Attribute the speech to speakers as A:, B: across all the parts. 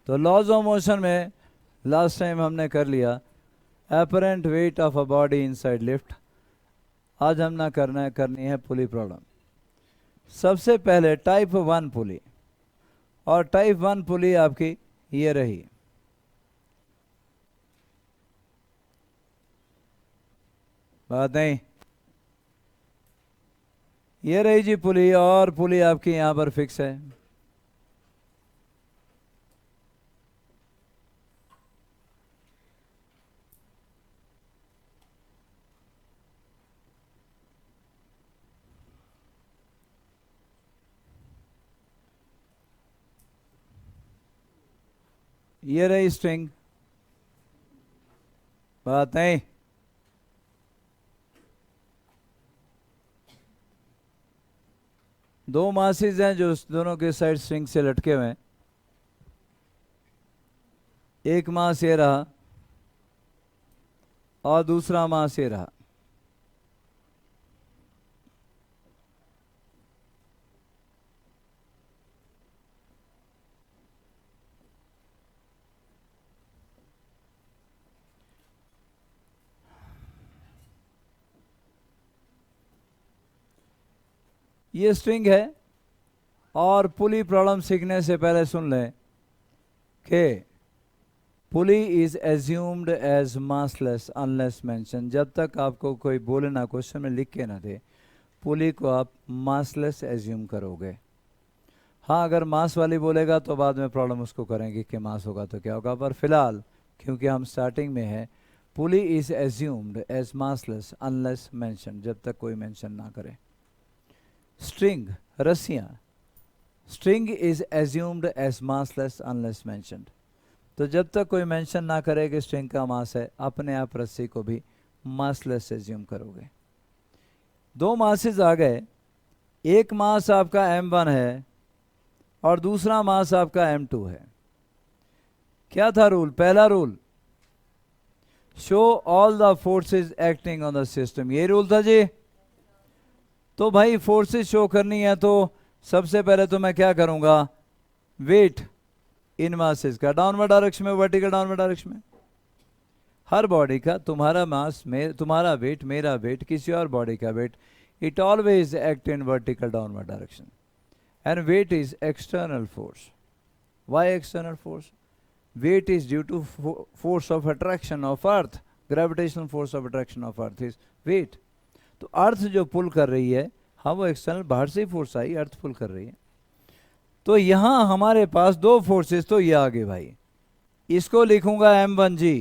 A: तो laws of motion में last time हमने कर लिया apparent weight of a body inside lift. आज हम ना करनी है पुली प्रॉब्लम। सबसे पहले टाइप 1 पुली, और टाइप 1 पुली आपकी ये रही। बात नहीं, ये रही जी पुली, और पुली आपकी यहां पर फिक्स है। ये रही स्ट्रिंग। बात नहीं, दो मासेस हैं जो दोनों के साइड स्ट्रिंग से लटके हुए हैं। एक मास ये रहा और दूसरा मास ये रहा। ये स्ट्रिंग है, और पुली प्रॉब्लम सीखने से पहले सुन लें कि pulley is assumed as massless unless mention. जब तक आपको कोई बोले ना, क्वेश्चन में लिख के ना दे, पुली को आप मासलेस एज्यूम करोगे। हाँ, अगर मास वाली बोलेगा तो बाद में प्रॉब्लम उसको करेंगे कि मास होगा तो क्या होगा, पर फिलहाल क्योंकि हम स्टार्टिंग में है, pulley is assumed as massless unless mention, जब तक कोई मेंशन ना करे। स्ट्रिंग, रस्सियां, string is assumed as massless unless mentioned. तो जब तक कोई मेंशन ना करे कि स्ट्रिंग का मास है, अपने आप रस्सी को भी मासलेस एज्यूम करोगे। दो मासेस आ गए, एक मास आपका m1 है और दूसरा मास आपका m2 है। क्या था रूल? पहला rule, show all the forces acting on the system, ये रूल था जी। तो भाई फोर्सेस शो करनी है तो सबसे पहले तो मैं क्या करूंगा, वेट इन मासेस का डाउनवर्ड डायरेक्शन में, वर्टिकल डाउनवर्ड डायरेक्शन में। हर बॉडी का, तुम्हारा मास में, तुम्हारा वेट, मेरा वेट, किसी और बॉडी का weight, it always act in vertical downward direction, and weight is external force. Why external force? Weight is due to force of attraction of earth, gravitational force of attraction of earth is weight. तो earth जो पुल कर रही है, हाँ वो external बाहर से ही force आई, अर्थ पुल कर रही है। तो यहां हमारे पास दो फोर्सेस तो ये आगे भाई, इसको लिखूंगा m1g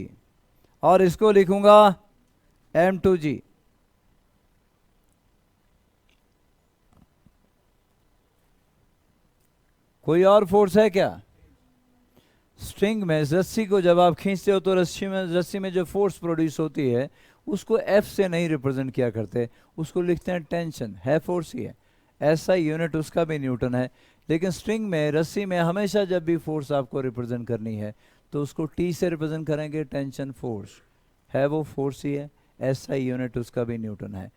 A: और इसको लिखूंगा m2g। कोई और फोर्स है क्या? स्ट्रिंग में रस्सी को जब आप खींचते हो तो रस्सी में जो फोर्स प्रोड्यूस होती है उसको F से नहीं रिप्रेजेंट किया करते, उसको लिखते हैं टेंशन। है फोर्स ही है, ऐसा यूनिट उसका भी न्यूटन है। लेकिन स्ट्रिंग में, रस्सी में हमेशा जब भी फोर्स आपको रिप्रेजेंट करनी है तो उसको T से रिप्रेजेंट करेंगे, टेंशन फोर्स है, वो फोर्स ही है, ऐसा यूनिट उसका भी न्यूटन है।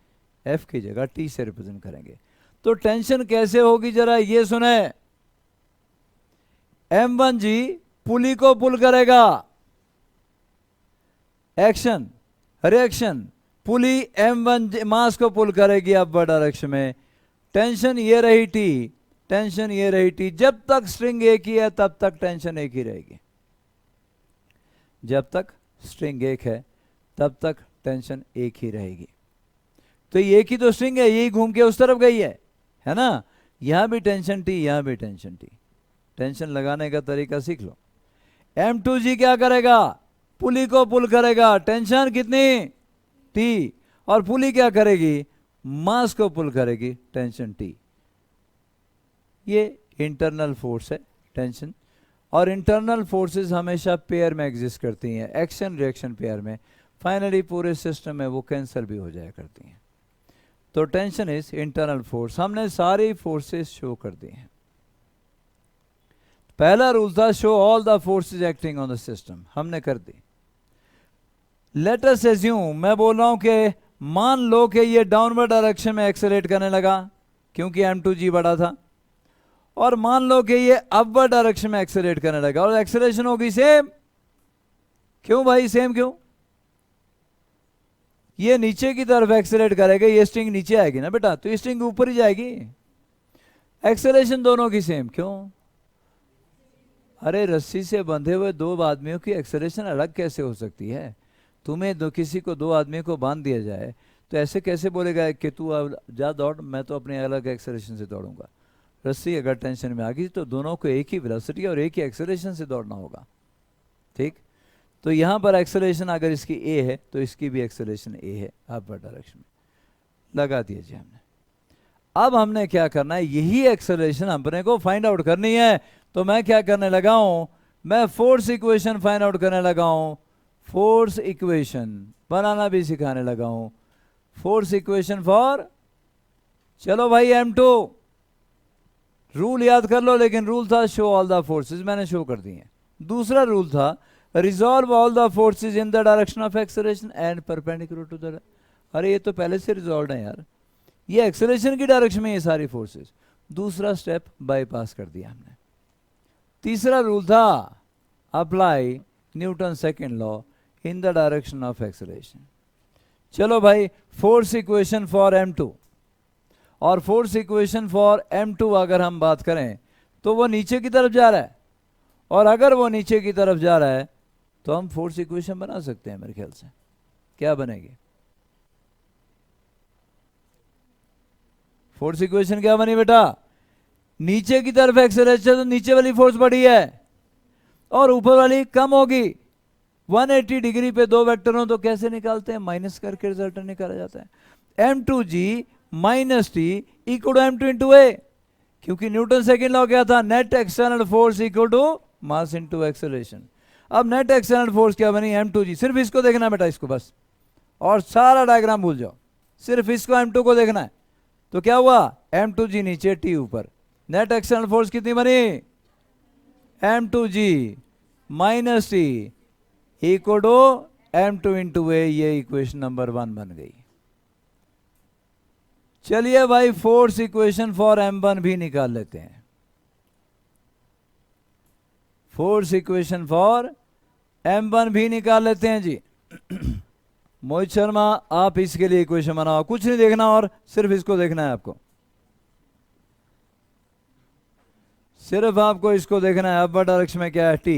A: F की जगह T से रिप्रेजेंट करेंगे। तो टेंशन कैसे होगी जरा ये सुने। m1g पुली को पुल करेगा, एक्शन रिएक्शन, पुली m1 मास को पुल करेगी अपवर्ड डायरेक्शन में। टेंशन ये रही T, टेंशन ये रही T। जब तक स्ट्रिंग एक ही है तब तक टेंशन एक ही रहेगी। जब तक स्ट्रिंग एक है तब तक टेंशन एक ही रहेगी। तो ये एक ही तो स्ट्रिंग है, यही घूम के उस तरफ गई है ना। यहां भी टेंशन T, यहां भी टेंशन T। टेंशन लगाने का तरीका सीख लो। m2g क्या करेगा? पुली को पुल करेगा, टेंशन कितनी? T। और पुली क्या करेगी? मास को पुल करेगी, टेंशन T। ये इंटरनल फोर्स है टेंशन। और इंटरनल फोर्सेस हमेशा पेयर में एग्जिस्ट करती हैं, एक्शन रिएक्शन पेयर में। फाइनली पूरे सिस्टम में वो कैंसिल भी हो जाया करती हैं। तो टेंशन इज इंटरनल फोर्स। हमने सारी फोर्सेस शो कर दी हैं। पहला रूल था show all the forces acting on the system, हमने कर दी। लेट अस एज्यूम, मैं बोल रहा हूं कि मान लो कि ये डाउनवर्ड डायरेक्शन में एक्सेलरेट करने लगा क्योंकि m2g बड़ा था, और मान लो कि ये अपवर्ड डायरेक्शन में एक्सेलरेट करने लगा और एक्सेलरेशन होगी सेम। क्यों भाई सेम क्यों? ये नीचे की तरफ एक्सेलरेट करेगा, ये स्ट्रिंग नीचे आएगी ना बेटा, तो ये स्ट्रिंग ऊपर ही जाएगी। एक्सेलरेशन दोनों की सेम क्यों? अरे रस्सी से बंधे हुए दो आदमियों की एक्सेलरेशन अलग कैसे हो सकती है? तुम्हें किसी को दो आदमी को बांध दिया जाए तो ऐसे कैसे बोलेगा कि तू अब जा दौड़, मैं तो अपने अलग एक्सेलरेशन से दौड़ूंगा। रस्सी अगर टेंशन में आ गई तो दोनों को एक ही वेलोसिटी और एक ही एक्सेलरेशन से दौड़ना होगा, ठीक? तो यहां पर एक्सेलरेशन अगर इसकी ए है तो इसकी भी एक्सेलरेशन ए है, अपवर्ड डायरेक्शन में लगा दीजिए हमने। अब हमने क्या करना है, यही एक्सेलरेशन अपने को फाइंड आउट करनी है। तो मैं क्या करने लगा हूं, मैं फोर्स इक्वेशन फाइंड आउट करने लगा हूं। फोर्स इक्वेशन बनाना भी सिखाने लगा हूं। फोर्स इक्वेशन फॉर, चलो भाई M2 रूल याद कर लो, लेकिन रूल था शो ऑल द फोर्सेस, मैंने शो कर दिए। दूसरा रूल था resolve all the forces in the direction of acceleration and perpendicular to the, अरे ये तो पहले से रिजॉल्व है यार, ये एक्सेलरेशन की डायरेक्शन में ये सारी फोर्सेस। दूसरा स्टेप बाईपास कर दिया हमने। तीसरा रूल था apply Newton second law in the direction of acceleration. चलो भाई, फोर्स इक्वेशन फॉर M2 और फोर्स इक्वेशन फॉर M2 अगर हम बात करें तो वो नीचे की तरफ जा रहा है, और अगर वो नीचे की तरफ जा रहा है तो हम फोर्स इक्वेशन बना सकते हैं मेरे ख्याल से। क्या बनेगी फोर्स इक्वेशन? क्या बनी बेटा? नीचे की तरफ एक्सेलरेशन तो नीचे वाली फोर्स बढ़ी है और ऊपर वाली कम होगी। 180 डिग्री पे दो वेक्टर हो तो कैसे निकालते हैं? माइनस करके रिजल्ट निकाला जाता है। M2G minus T equal to M2 into a, क्योंकि न्यूटन सेकंड लॉ क्या था? Net external force equal to mass into acceleration. अब नेट एक्सटर्नल फोर्स क्या बनी? M2G। सिर्फ इसको देखना बेटा, इसको बस, और सारा डायग्राम भूल जाओ, सिर्फ इसको M2 को देखना है। तो क्या हुआ? M2G नीचे, T ऊपर। नेट एक्सटर्नल फोर्स कितनी बनी? M2G minus T equal to M2 into a. ये इक्वेशन नंबर 1 बन गई। चलिए भाई, फोर्स इक्वेशन फॉर M1 भी निकाल लेते हैं। फोर्स इक्वेशन फॉर M1 भी निकाल लेते हैं जी। मोहित शर्मा, आप इसके लिए इक्वेशन बनाओ, कुछ नहीं देखना और सिर्फ इसको देखना है आपको, सिर्फ आपको इसको देखना है। अपवर्ड डायरेक्शन में क्या है? T।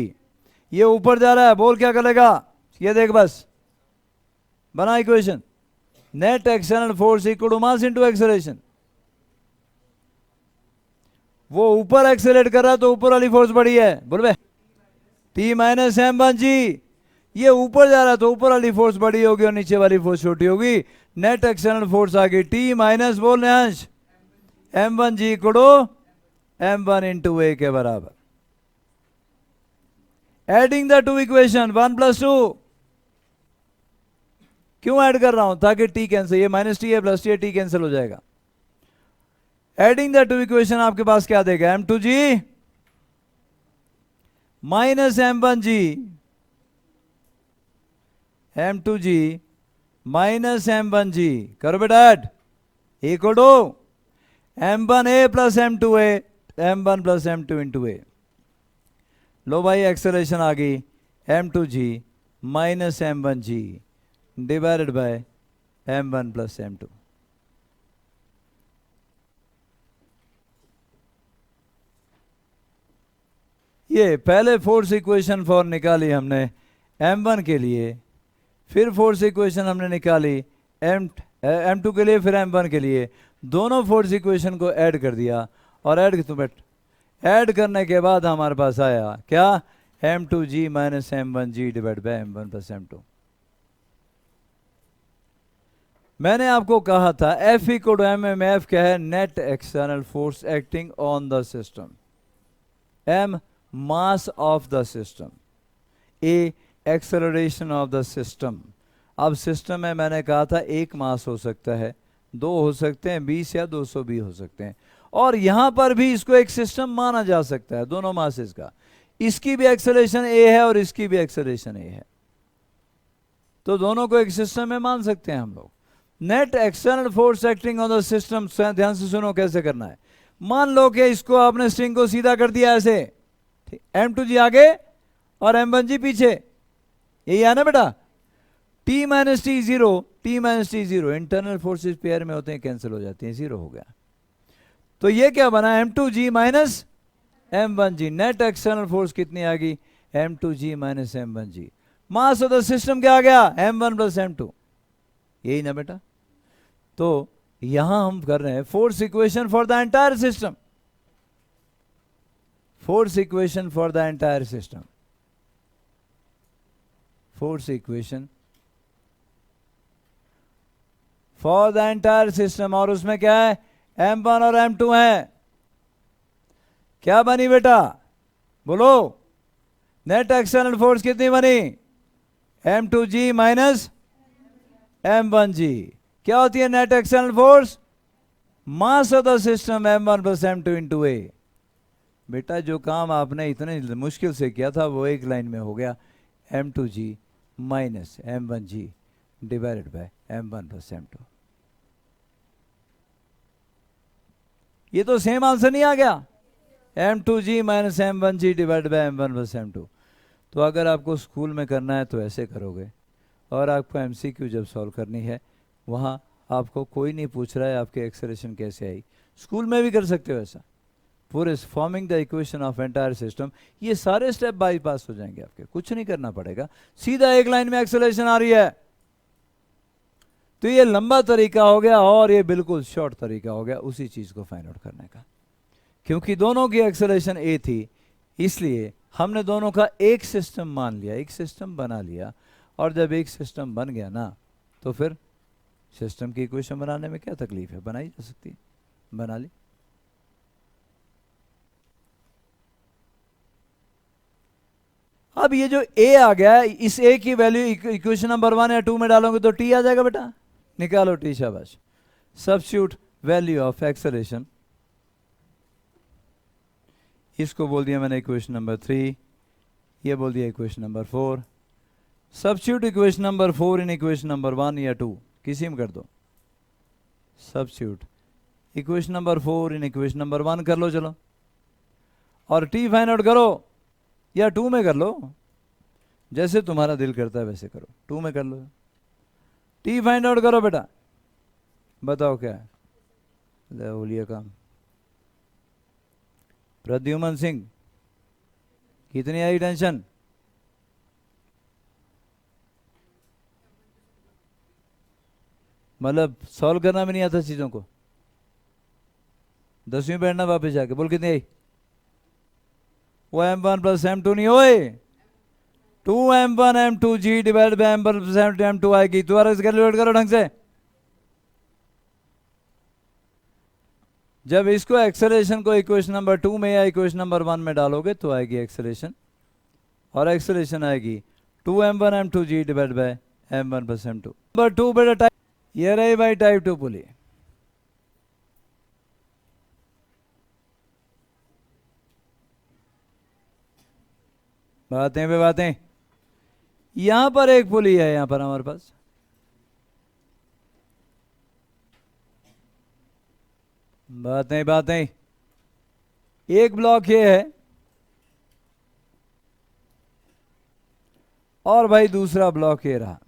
A: ये ऊपर जा रहा है, बोल क्या करेगा? ये देख बस, बना equation. Net external force equal to mass into acceleration. वो ऊपर एक्सेलरेट कर रहा है तो ऊपर वाली फोर्स बड़ी है, बोल बे, T माइनस M1G। ये ऊपर जा रहा है तो ऊपर वाली फोर्स बड़ी होगी और नीचे वाली फोर्स छोटी होगी। नेट एक्सटर्नल फोर्स आ गई T माइनस, बोल रहे अंश, M1G equal to M1 into ए के बराबर। Adding the two equation 1 plus 2। क्यों ऐड कर रहा हूं? ताकि T कैंसिल, ये माइनस टी है प्लस टी है, T कैंसिल हो जाएगा। एडिंग द टू इक्वेशन आपके पास क्या देगा? M2G minus M1G, M2G minus M1G, करो बेटा add, equal to M1A plus M2A, M1 plus M2 into a. लो भाई, एक्सेलरेशन आ गई M2G minus M1G divided by M1 plus M2। ये पहले फोर्स इक्वेशन फॉर निकाली हमने M1 के लिए, फिर फोर्स इक्वेशन हमने निकाली M2 के लिए, फिर M1 के लिए। दोनों फोर्स इक्वेशन को ऐड कर दिया और ऐड करने के बाद हमारे पास आया क्या? M2G minus M1G divide by M1 plus M2। मैंने आपको कहा था F इक्वल टू M में F क्या है? Net external force acting on the system. M mass of the system, A acceleration of the system. अब सिस्टम में मैंने कहा था एक मास हो सकता है, दो हो सकते हैं, 20 या 200 भी हो सकते हैं, और यहां पर भी इसको एक सिस्टम माना जा सकता है, दोनों मासेस का। इसकी भी एक्सेलरेशन A है और इसकी भी एक्सेलरेशन A है, तो दोनों को एक सिस्टम में मान सकते हैं हम लोग। Net external force acting on the system, ध्यान से सुनो कैसे करना है। मान लो कि इसको आपने स्ट्रिंग को सीधा कर दिया ऐसे, M2G आगे और M1G पीछे, यही है ना बेटा। T minus T zero, T minus T zero, internal forces pair में होते हैं, कैंसिल हो जाती हैं, जीरो हो गया। तो ये क्या बना, M2G minus M1G। Net external force कितनी आ गई, M2G minus M1G। Mass of the system क्या आ गया, M1 प्लस M2, यही ना बेटा। तो यहां हम कर रहे हैं force equation for the entire system, force equation for the entire system, force equation for the entire system. और उसमें क्या है, M1 और M2 है। क्या बनी बेटा, बोलो, नेट एक्सटर्नल फोर्स कितनी बनी, M2G माइनस M1G। क्या होती है net external force, mass of the system M1 plus M2 into a. बेटा जो काम आपने इतने मुश्किल से किया था वो एक लाइन में हो गया, M2G minus M1G divided by M1 plus M2। ये तो सेम आंसर नहीं आ गया, M2G minus M1G divided by M1 plus M2। तो अगर आपको स्कूल में करना है तो ऐसे करोगे, और आपको MCQ जब सॉल्व करनी है वहाँ आपको कोई नहीं पूछ रहा है आपके एक्सेलरेशन कैसे आई, स्कूल में भी कर सकते हो ऐसा। पूरे forming the equation of entire system, ये सारे स्टेप बाईपास हो जाएंगे आपके, कुछ नहीं करना पड़ेगा, सीधा एक लाइन में एक्सेलरेशन आ रही है। तो ये लंबा तरीका हो गया और ये बिल्कुल शॉर्ट तरीका हो गया उसी चीज को फाइंड आउट करने का। क्योंकि दोनों की एक्सेलरेशन ए थी, इसलिए हमने दोनों का एक सिस्टम मान लिया, एक सिस्टम बना लिया। और जब एक सिस्टम बन गया ना, तो फिर सिस्टम की इक्वेशन बनाने में क्या तकलीफ है, बनाई जा सकती है, बना ली। अब ये जो ए आ गया, इस ए की वैल्यू इक्वेशन नंबर 1 या 2 में डालोगे तो टी आ जाएगा बेटा, निकालो टी, शाबाश। सब्स्टिट्यूट वैल्यू ऑफ एक्सेलरेशन, इसको बोल दिया मैंने इक्वेशन नंबर 3, ये बोल दिया equation number 4। Substitute equation number 4 इन इक्वेशन नंबर 1 या 2, किसी में कर दो। सब्स्टिट्यूट इक्वेशन नंबर 4 इन इक्वेशन नंबर 1 कर लो चलो, और टी फाइंड आउट करो, या 2 में कर लो, जैसे तुम्हारा दिल करता है वैसे करो, 2 में कर लो। टी फाइंड आउट करो बेटा, बताओ क्या है, ले बोलिए काम। प्रद्युमन सिंह, कितनी आई टेंशन, मतलब सॉल्व करना भी नहीं आता चीजों को। 10वीं बैठना वापस जाके बोल, कितनी आई, वो M1 प्लस M2 नहीं होए, 2M1 M2G divide by M1 plus M2 आएगी। दोबारा कैलकुलेट करो ढंग से। जब इसको एक्सेलरेशन को इक्वेशन नंबर 2 में या इक्वेशन नंबर 1 में डालोगे तो आएगी एक्सेलरेशन, और एक्सेलरेशन आएगी 2M1 M2G divide by M1 plus M2। Number 2 बेटा टाइप, ये रही भाई टाइप 2 पुली। बातें पे बातें, यहां पर एक पुली है, यहां पर हमारे पास बातें बातें, एक ब्लॉक ये है और भाई दूसरा ब्लॉक ये रहा।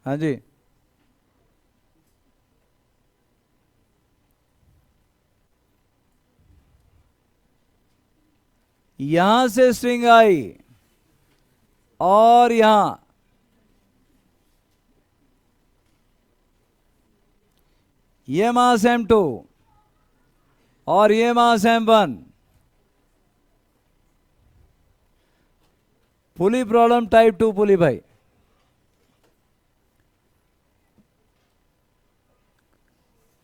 A: हाँ जी, यहां से स्ट्रिंग आई और यहां ये मास M2 और ये मास M1। पुली प्रॉब्लम टाइप 2 पुली भाई।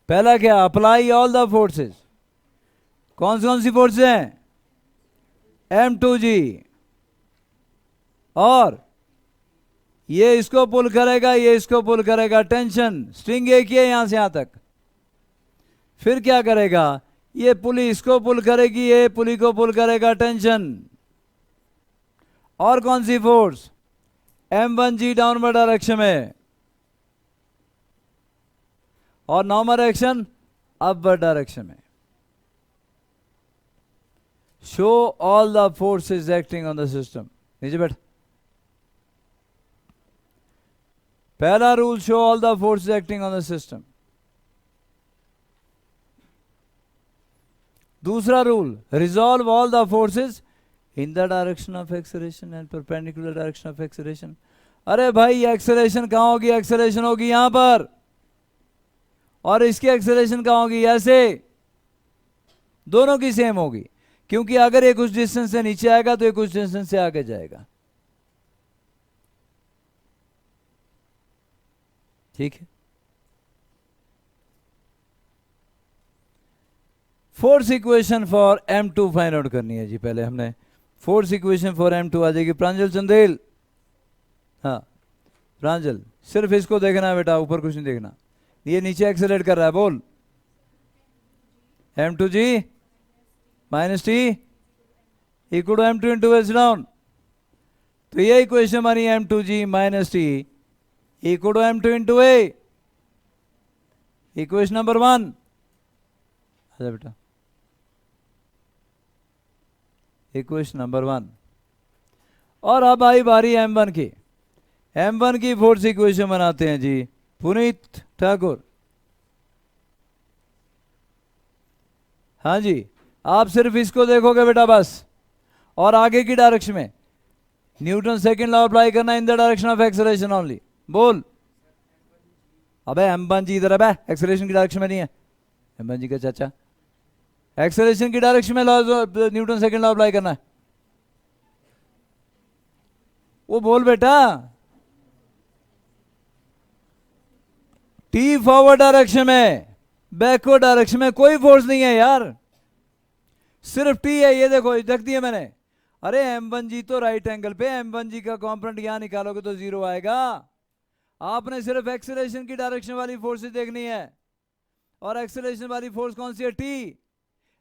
A: पहला क्या, अप्लाई ऑल द फोर्सेस। कौन सी फोर्सेस हैं, M2G, और ये इसको पुल करेगा, ये इसको पुल करेगा, टेंशन, स्ट्रिंग एक ही है यहां से यहां तक। फिर क्या करेगा, ये पुली इसको पुल करेगी, ये पुली को पुल करेगा, टेंशन। और कौन सी फोर्स, m1g डाउनवर्ड डायरेक्शन में और नॉर्मल डायरेक्शन अपवर्ड डायरेक्शन में. Show all the forces acting on the system. नीचे बैठ. पहला rule, show all the forces acting on the system. दूसरा rule, resolve all the forces in the direction of acceleration and perpendicular direction of acceleration. अरे भाई acceleration कहां होगी? Acceleration होगी यहां पर, और इसकी एक्सेलरेशन कहां होगी? ऐसे. दोनों की सेम होगी, क्योंकि अगर ये कुछ डिस्टेंस से नीचे आएगा तो ये कुछ डिस्टेंस से आगे जाएगा. ठीक है. Force equation for m2 find out करनी है जी. पहले हमने फोर्स इक्वेशन फॉर m2 आ जाएगी. प्रांजल चंदेल. हाँ प्रांजल, सिर्फ इसको देखना है बेटा, ऊपर कुछ नहीं देखना. ये नीचे एक्सेलरेट कर रहा है. बोल. m2g minus T equal to m2 into H down. तो ये इक्वेशन बनी m2g minus T equal to m2 into A. Equation number 1. अच्छा बेटा, इक्वेशन नंबर 1. और अब आई बारी m1 की. m1 की फोर्स इक्वेशन बनाते हैं जी पुनीत ठाकुर. हाँ जी, आप सिर्फ इसको देखोगे बेटा बस, और आगे की डायरेक्शन में न्यूटन सेकंड लॉ अप्लाई करना इन the direction of acceleration only. बोल. अबे m1 जी इधर है, एक्सेलरेशन की डायरेक्शन में नहीं है. m1 जी का चाचा, एक्सेलरेशन की डायरेक्शन में न्यूटन सेकंड लॉ अप्लाई करना है. वो बोल बेटा. टी फॉरवर्ड डायरेक्शन में, बैकवर्ड डायरेक्शन में कोई फोर्स नहीं है यार, सिर्फ टी है. ये देखो, रख दिया मैंने. अरे m1g तो राइट एंगल पे, m1g का कॉम्पोनेंट यहां निकालोगे तो 0 आएगा. आपने सिर्फ एक्सेलरेशन की डायरेक्शन वाली फोर्स देखनी है, और एक्सेलरेशन वाली फोर्स कौन सी है? टी.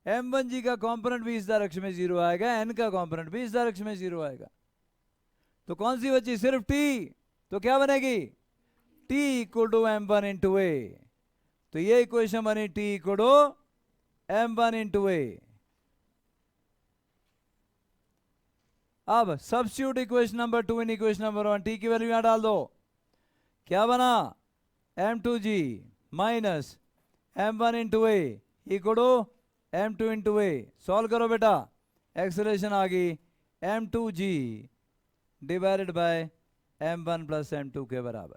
A: m1g का कॉम्पोनेंट भी इस डायरेक्शन में 0 आएगा, n का कॉम्पोनेंट भी इस डायरेक्शन में 0 आएगा. तो कौन सी बची? सिर्फ टी. तो क्या बनेगी? t equal to m1 into a. तो ये इक्वेशन बनी t equal to m1 into a. अब substitute equation number 2 in equation number 1. t की वैल्यू यहां डाल दो. क्या बना? m2g minus m1 into a equal to m2 into a. Solve करो बेटा. एक्सेलरेशन आ गई m2g divided by m1 plus m2 के बराबर.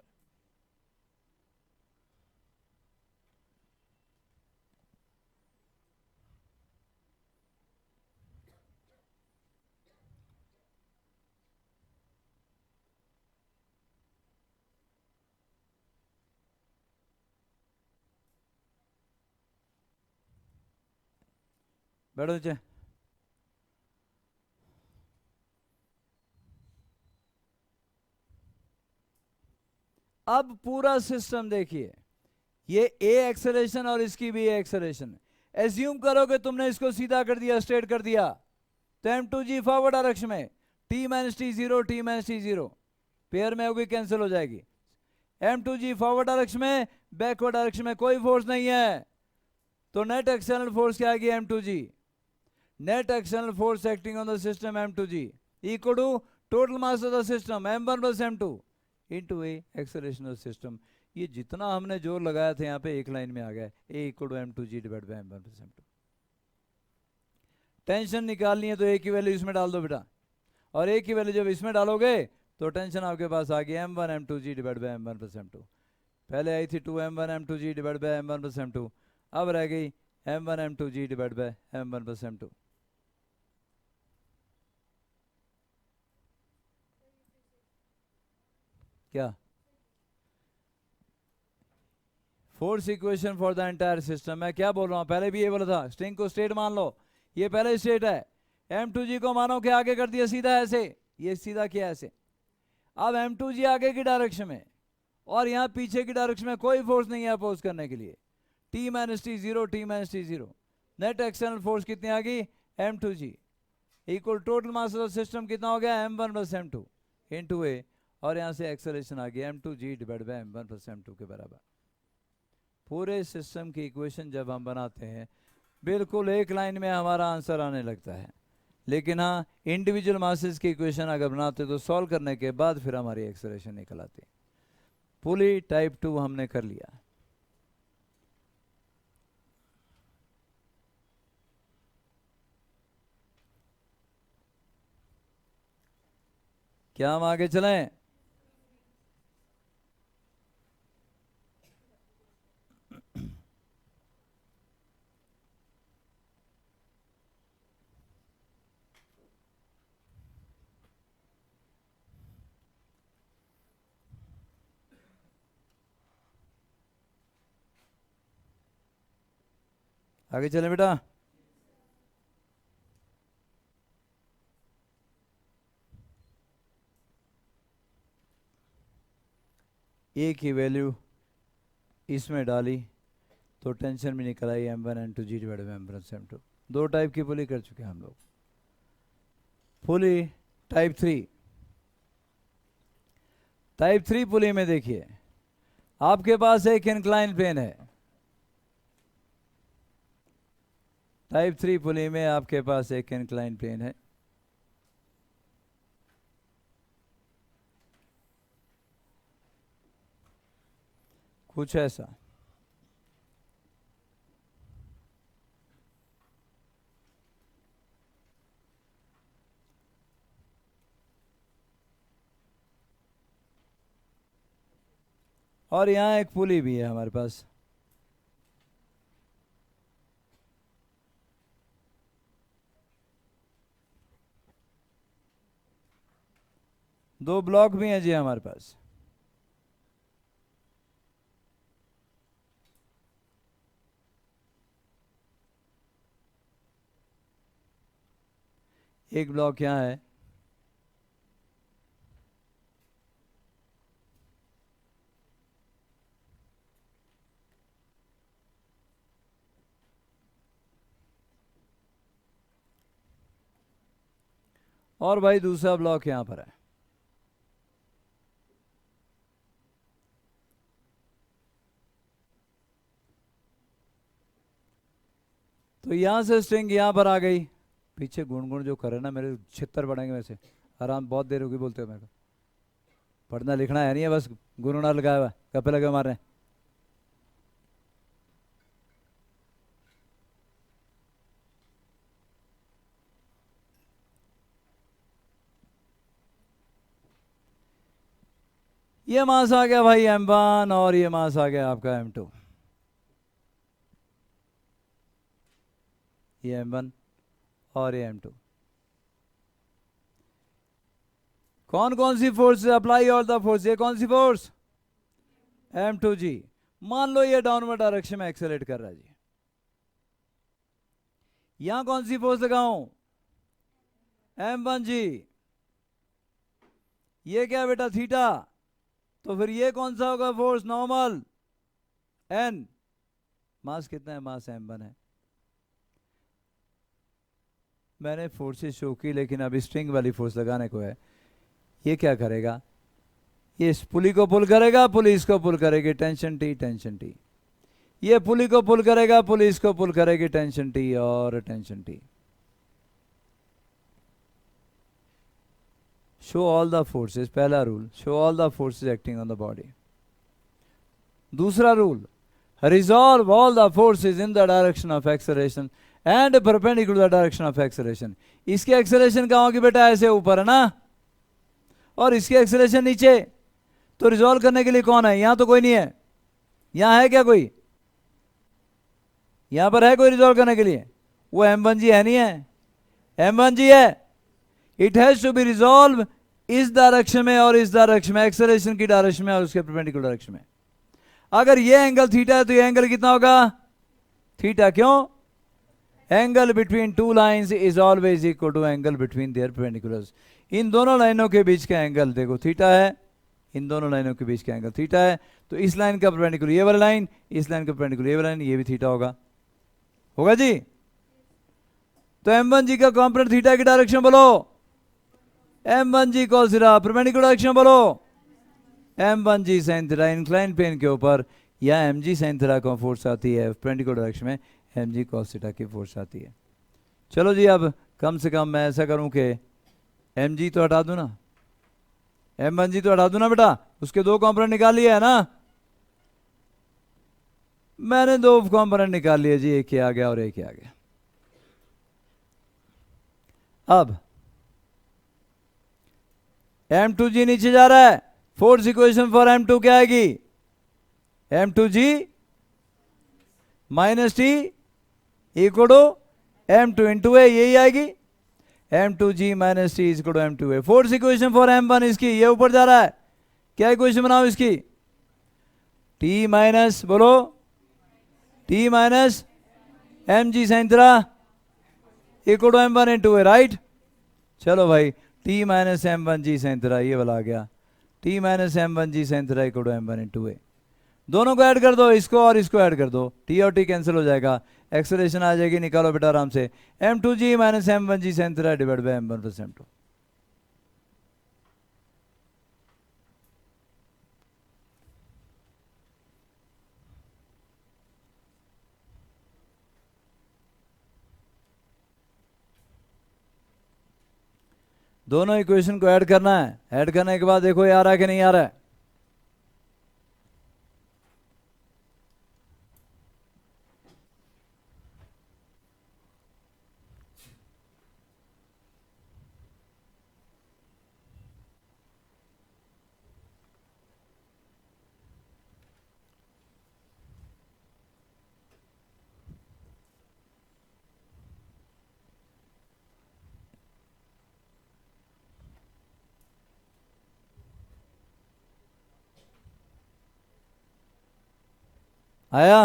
A: बैठो नीचे. अब पूरा सिस्टम देखिए. ये ए एक्सेलरेशन और इसकी भी ए एक्सेलरेशन. एज्यूम करोगे तुमने इसको सीधा कर दिया, स्ट्रेट कर दिया, तो m2g फॉरवर्ड डायरेक्शन में t minus T 0, t minus T 0 pair में होगी, कैंसिल हो जाएगी. m2g फॉरवर्ड डायरेक्शन में, बैकवर्ड डायरेक्शन में कोई फोर्स नहीं है. तो नेट एक्सटर्नल फोर्स क्या आएगी? m2g. Net external force acting on the system m2g equal to total mass of the system m1 plus m2 into A acceleration of system. ये जितना हमने जोर लगाया था यहाँ पे एक लाइन में आ गया. A equal to m2g divide by m1 plus m2. Tension निकालनी है तो ए की वैल्यू इसमें डाल दो बेटा, और ए की वैल्यू जब इसमें डालोगे तो टेंशन आपके पास आ गई m1 m2g divide by m1 plus m2. पहले आई थी 2m1 m2g divide by m1 plus m2, अब रह गई m1 m2g divide by m1 plus m2. क्या? Force equation for the entire system. मैं क्या बोल रहा हूं, पहले भी ये बोला था, स्ट्रिंग को स्ट्रेट मान लो. ये पहले स्ट्रेट है. m2g को मानो कि आगे कर दिया सीधा ऐसे, ये सीधा किया ऐसे. अब m2g आगे की डायरेक्शन में, और यहां पीछे की डायरेक्शन में कोई फोर्स नहीं है अपोज करने के लिए. t minus T 0, t minus T 0. Net external force कितनी आ गई? m2g equal total mass of system कितना हो गया? m1 plus m2 into a. और यहाँ से एक्सेलरेशन आ गया m2g divide by m1 plus m2 के बराबर। पूरे सिस्टम की इक्वेशन जब हम बनाते हैं बिल्कुल एक लाइन में हमारा आंसर आने लगता है, लेकिन हाँ इंडिविजुअल मासेस की इक्वेशन अगर बनाते तो सॉल्व करने के बाद फिर हमारी एक्सेलरेशन निकल आती। पुली टाइप 2 हमने कर लिया। क्या हम आगे चलें? आगे चलें बेटा। ए की वैल्यू इसमें डाली तो टेंशन भी निकल आई m1 n2 g divide by m plus m2। दो टाइप की पुली कर चुके हैं हम लोग। पुली टाइप 3। टाइप 3 पुली में देखिए आपके पास एक इंक्लाइन प्लेन है। टाइप 3 पुली में आपके पास एक इंक्लाइन प्लेन है। कुछ ऐसा। और यहाँ एक पुली भी है हमारे पास। दो ब्लॉक भी हैं जी हमारे पास। एक ब्लॉक यहाँ है, और भाई दूसरा ब्लॉक यहां पर है। तो यहां से स्ट्रिंग यहां पर आ गई। पीछे गुणगुण जो करे ना मेरे छितर पड़ेंगे वैसे। आराम बहुत देर होगी बोलते हो मेरे को। पढ़ना लिखना है नहीं है, बस गुणगुना लगाया हुआ कपे लगे मार रहे हैं। ये मास आ गया भाई m1 और ये मास आ गया आपका m2। ये m1 और ये m2। कौन कौन सी force apply all the force? ये कौन सी फोर्स? m2g। मान लो ये डाउनवर्ड डायरेक्शन में एक्सेलरेट कर रहा है जी। यहां कौन सी फोर्स लगाऊं? m1g। ये क्या बेटा? थीटा। तो फिर ये कौन सा होगा फोर्स? Normal n। मास कितना है? मास m1 है। मैंने फोर्सेस शो की, लेकिन अभी स्ट्रिंग वाली फोर्स लगाने को है। ये क्या करेगा? ये इस पुली को पुल करेगा, पुली इसको पुल करेगी, टेंशन टी टेंशन टी। ये पुली को पुल करेगा, पुली इसको पुल करेगी, टेंशन टी और tension T. Show all the forces. पहला rule, show all the forces acting on the body. दूसरा rule, resolve all the forces in the direction of acceleration and perpendicular direction of acceleration. इसकी acceleration कहाँ होगी बेटा? ऐसे ऊपर है ना, और इसकी एक्सेलरेशन नीचे। तो रिजॉल्व करने के लिए कौन है? यहां तो कोई नहीं है। यहां है क्या कोई? यहां पर है कोई रिजॉल्व करने के लिए? वो m1g है नहीं है? m1g है। It has to be resolve इस डायरेक्शन में और इस डायरेक्शन में, एक्सेलरेशन की डायरेक्शन में और उसके परपेंडिकुलर डायरेक्शन में। अगर ये एंगल थीटा है तो ये एंगल कितना होगा? थीटा। क्यों? Angle between two lines is always equal to angle between their perpendiculars. इन दोनों लाइनों के बीच का एंगल देखो थीटा है, इन दोनों लाइनों के बीच का एंगल थीटा है। तो इस लाइन का परपेंडिकुलर ये वाला लाइन, इस लाइन का परपेंडिकुलर ये वाला लाइन, ये भी थीटा होगा। होगा जी? तो m1g का कंपोनेंट थीटा की डायरेक्शन बोलो। m1g को सिर्फ परपेंडिकुलर डायरेक्शन बोलो। m1 g sin theta incline plane के ऊपर, या mg sin थीटा को फोर्स आती है परपेंडिकुलर डायरेक्शन में, mg cos थीटा की फोर्स आती है। चलो जी, अब कम से कम मैं ऐसा करूं कि mg तो हटा दूं ना, m1g तो हटा दूं ना बेटा, उसके दो कंपोनेंट निकाल लिए है ना, मैंने दो कंपोनेंट निकाल लिए जी, एक ही आ गया और एक ही आ गया। अब m2g नीचे जा रहा है, फोर्स इक्वेशन फॉर m2 क्या आएगी, m2g minus T equal to m2 into a, यही आएगी, m2g minus T equal to m2a। Force equation for m1 इसकी, ये ऊपर जा रहा है, क्या इक्वेशन बनाओ इसकी, t माइनस, बोलो t minus mg sin theta equal to m1 into A, right. चलो भाई, t minus m1g sin theta ये वाला आ गया, t minus m1g sin theta equal to m1 into a. दोनों को ऐड कर दो, इसको और इसको ऐड कर दो, t और t कैंसिल हो जाएगा, एक्सेलरेशन आ जाएगी, निकालो बेटा आराम से, m2g minus m1g sin theta divide by m1 plus m2। दोनों इक्वेशन को ऐड करना है, ऐड करने के बाद देखो ये आ रहा है कि नहीं आ रहा है। आया,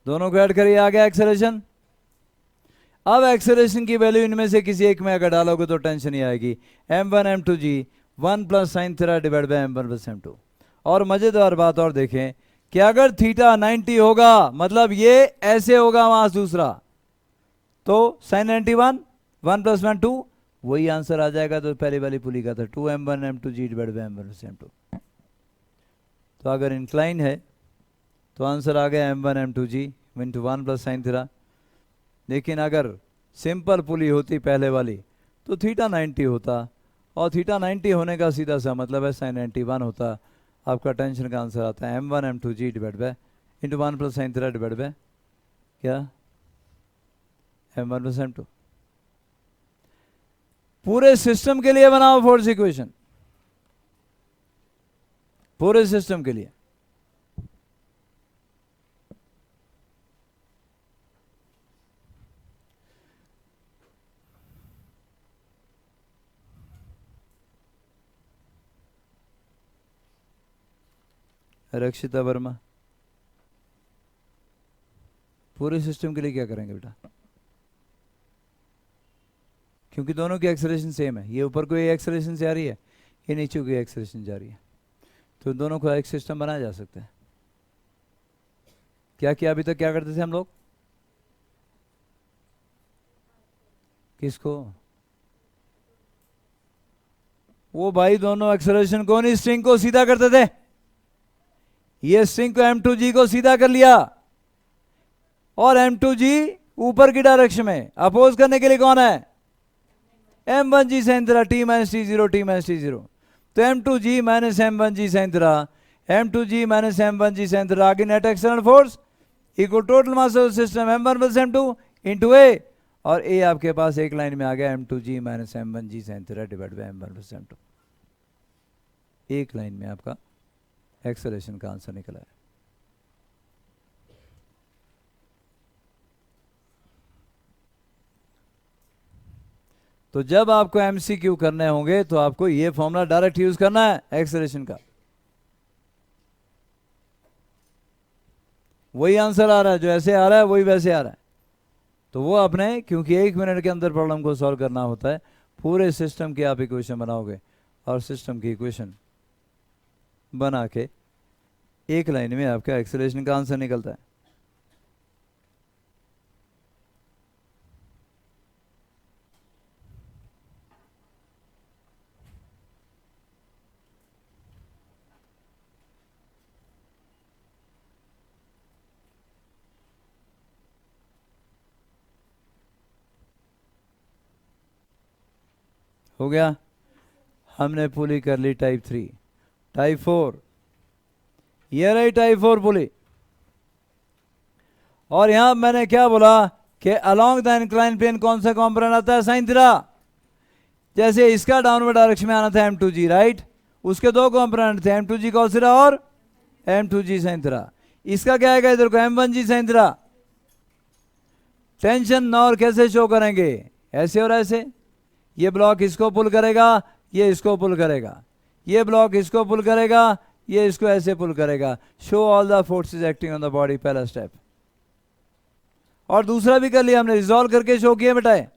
A: दोनों को ऐड करिए, आ गया एक्सेलरेशन। अब एक्सेलरेशन की वैल्यू इनमें से किसी एक में अगर डालोगे तो टेंशन ही आएगी, m1 m2g 1 plus sine theta divide by m1 plus m2। और मजेदार बात और देखें कि अगर थीटा 90 होगा, मतलब ये ऐसे होगा वहां दूसरा, तो साइन 91 1 प्लस 1 2, वही आंसर आ जाएगा। तो पहली वाली पुली का था 2m1 m2g divide by m1 plus m2। तो अगर इंक्लाइन है तो आंसर आ गया m1 m2g into 1 plus sine theta. लेकिन अगर सिंपल पुली होती पहले वाली तो थीटा 90 होता, और थीटा 90 होने का सीधा सा मतलब है साइन 91 होता। आपका टेंशन का आंसर आता है m1 m2g divide bye into 1 plus sine theta divide bye क्या m1 प्लस m2। पूरे सिस्टम के लिए बनाओ फोर्स इक्वेशन, पूरे सिस्टम के लिए। रक्षिता वर्मा, पूरे सिस्टम के लिए क्या करेंगे बेटा, क्योंकि दोनों की एक्सेलरेशन सेम है, ये ऊपर को ये एक्सेलरेशन से आ रही है, ये नीचे को एक्सेलरेशन जा रही है, तो दोनों को एक सिस्टम बनाया जा सकता है। क्या किया अभी तक, क्या करते थे हम लोग, किसको, वो भाई दोनों एक्सेलरेशन को नहीं, स्ट्रिंग को सीधा करते थे। ये स्ट्रिंग को m2g को सीधा कर लिया, और m2g ऊपर की डायरेक्शन में, अपोज करने के लिए कौन है, m1g sin theta t minus t0 t minus t0। तो m2g minus m1g sin theta, m2g minus m1g sin theta, आगे net external force equal total mass of system m1 plus m2 into a, और a आपके पास एक line में आ गया m2g minus m1g sin theta divide by m1 plus m2। एक line में आपका एक्सेलरेशन का आंसर निकला है। तो जब आपको एमसीक्यू करने होंगे तो आपको ये फॉर्मूला डायरेक्ट यूज करना है एक्सेलरेशन का, वही आंसर आ रहा है, जो ऐसे आ रहा है वही वैसे आ रहा है। तो वो आपने, क्योंकि 1 मिनट के अंदर प्रॉब्लम को सॉल्व करना होता है, पूरे सिस्टम की आप इक्वेशन बनाओगे, और सिस्टम की इक्वेशन बना के एक लाइन में आपका एक्सेलरेशन का आंसर निकलता है। हो गया, हमने पुली कर ली टाइप 3। टाइप 4, ये रही टाइप 4 पुली। और यहां मैंने क्या बोला कि अलोंग द इंक्लाइन प्लेन कौन सा कॉम्पोनेंट आता है, साइन थीटा। जैसे इसका डाउनवर्ड डायरेक्शन में आना था m2g, राइट, उसके दो कॉम्पोनेंट थे, m2g कॉस थीटा और m2g साइन थीटा। इसका क्या आएगा इधर को, m1g sine theta. Tension nor कैसे शो करेंगे, ऐसे और ऐसे। ये ब्लॉक इसको पुल करेगा, ये इसको पुल करेगा, ये ब्लॉक इसको पुल करेगा, ये इसको ऐसे पुल करेगा। Show all the forces acting on the body, पहला स्टेप। और दूसरा भी कर लिया हमने, रिजॉल्व करके शो किया बेटाए,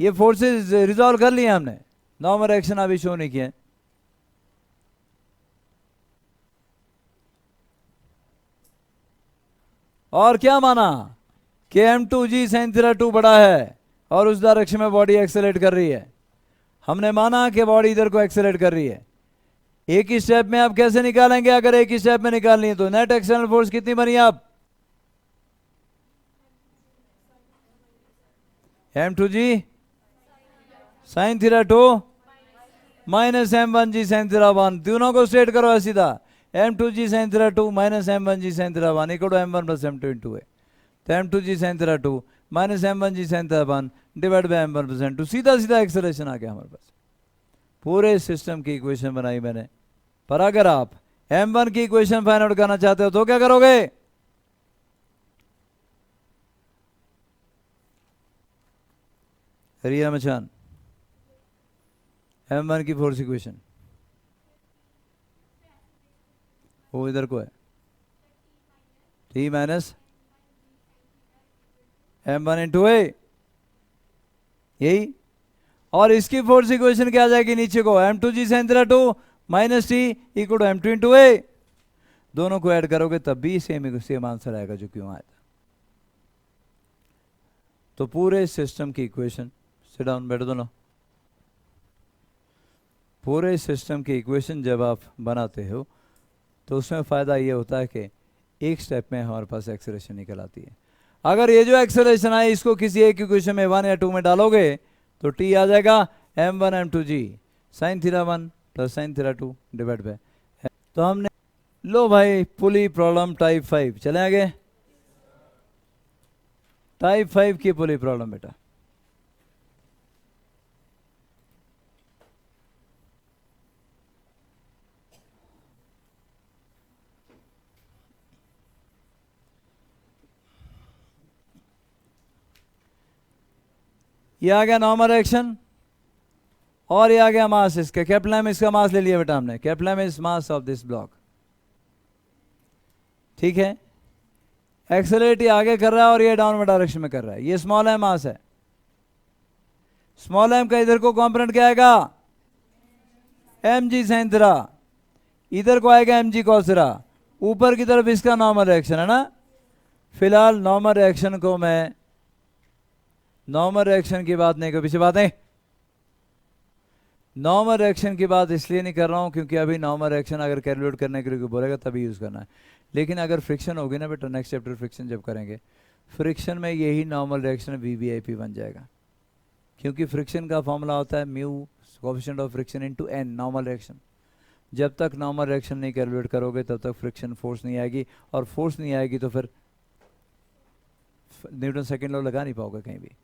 A: ये फोर्सेस रिजॉल्व कर लिए हमने, नॉर्मल एक्शन अभी शो नहीं किए। और क्या माना कि m2g sin थीटा 2 बड़ा है और उस डायरेक्शन में बॉडी एक्सेलरेट कर रही है। हमने माना कि बॉडी इधर को एक्सेलरेट कर रही है। एक ही स्टेप में आप कैसे निकालेंगे, अगर एक ही स्टेप में निकालनी है तो नेट एक्सटर्नल फोर्स कितनी बनी आप, m2g sin theta 2 minus m1g sin theta 1, दोनों को स्ट्रेट करो सीधा, m2g sin theta 2 minus m1g sin theta 1 equal to m1 plus m2 into है। तो m2g sin theta 2 minus m1g sin theta 1 divide by m1 plus m2, सीधा सीधा acceleration आ गया हमारे पास। पूरे सिस्टम की इक्वेशन बनाई मैंने। पर अगर आप m1 की इक्वेशन फाइंड आउट करना चाहते हो तो क्या करोगे, रिया मचान, m1 की फोर्स इक्वेशन वो इधर को है, t minus m1 into a, यही। और इसकी फोर्स इक्वेशन क्या आ जाएगी नीचे को, m2g sin theta 2 minus T equal to m2 into a. दोनों को ऐड करोगे तब भी सेम आंसर आएगा जो क्यों आया था। तो पूरे सिस्टम की इक्वेशन, सिट डाउन, बैठ दोनों। पूरे सिस्टम की इक्वेशन जब आप बनाते हो तो उसमें फ़ायदा ये होता है कि एक स्टेप में हमारे पास एक्सेलरेशन निकल आती है। अगर ये जो एक्सेलरेशन आए इसको किसी एक इक्वेशन में 1 या 2 में डालोगे तो टी आ जाएगा m1 m2g sine theta 1 plus sine theta 2 divide by. तो हमने, लो भाई, पुली प्रॉब्लम टाइप 5, चले आगे। टाइप 5 की पुली प्रॉब्लम बेटा, ये आ गया नॉर्मल एक्शन और ये आ गया मास इसका, कैपिटल एम इसका मास ले लिया बेटा हमने, capital M is mass of this block, ठीक है। एक्सेलरेट ये आगे कर रहा है और ये डाउनवर्ड डायरेक्शन में कर रहा है, ये स्मॉल एम मास है। स्मॉल एम का इधर को कंपोनेंट क्या आएगा, mg sin थीटा, इधर को आएगा mg cos थीटा, ऊपर की तरफ इसका नॉर्मल रिएक्शन है ना। फिलहाल नॉर्मल रिएक्शन को मैं, नॉर्मल रिएक्शन की बात नहीं कर, पीछे बात नहीं, नॉर्मल रिएक्शन की बात इसलिए नहीं कर रहा हूं क्योंकि अभी नॉर्मल रिएक्शन अगर कैलकुलेट करने के लिए बोलेगा तभी यूज करना है। लेकिन अगर फ्रिक्शन होगी ना बेटा, नेक्स्ट चैप्टर फ्रिक्शन जब करेंगे, फ्रिक्शन में यही नॉर्मल रिएक्शन वीवीआईपी बन जाएगा, क्योंकि फ्रिक्शन का फॉर्मूला होता है mu coefficient of friction into N, normal reaction. जब तक नॉर्मल रिएक्शन नहीं कैलकुलेट करोगे तब तक फ्रिक्शन फोर्स नहीं आएगी, और फोर्स नहीं आएगी तो फिर न्यूटन सेकेंड लॉ लगा नहीं पाओगे कहीं भी।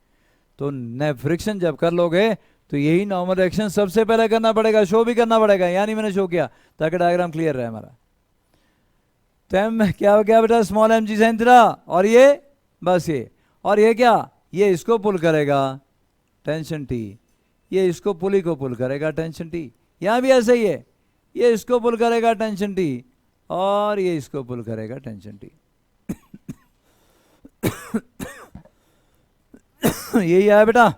A: तो फ्रिक्शन जब कर लोगे तो यही नॉर्मल रिएक्शन सबसे पहले करना पड़ेगा, शो भी करना पड़ेगा, यानी मैंने शो किया ताकि डायग्राम क्लियर रहे हमारा। तो एम क्या हो गया बेटा, small M G sine theta, और ये बस ये, और ये क्या, ये इसको पुल करेगा टेंशन टी, ये इसको पुली को पुल करेगा टेंशन टी। यहां भी ऐसा ही है, ये इसको पुल करेगा टेंशन टी और ये इसको पुल करेगा टेंशन टी। यही है बेटा।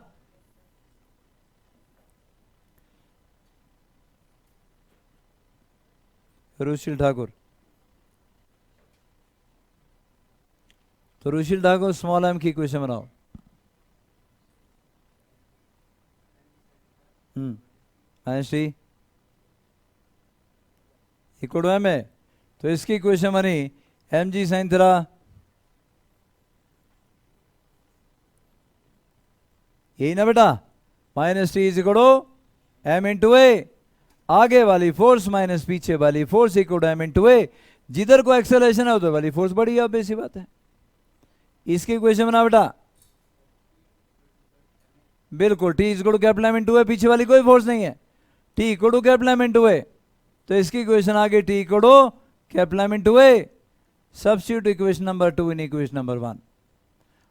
A: रुशील ठाकुर, तो रुशील ठाकुर स्मॉल एम की इक्वेशन बनाओ। टी इक्वल टू एम है, तो इसकी इक्वेशन बनी एम जी साइन थीटा, यही ना बेटा, minus T is equal to m into a, आगे वाली फोर्स माइनस पीछे वाली force equal to m into a. जिधर को एक्सेलरेशन है उधर वाली फोर्स बढ़ी है, बेसी बात है। इसकी इक्वेशन बना बेटा, बिल्कुल t equal to capital M into a, पीछे वाली कोई फोर्स नहीं है, t equal to capital M into a, तो इसकी इक्वेशन आ गई t equal to capital M into a. Substitute equation number 2 in equation number 1,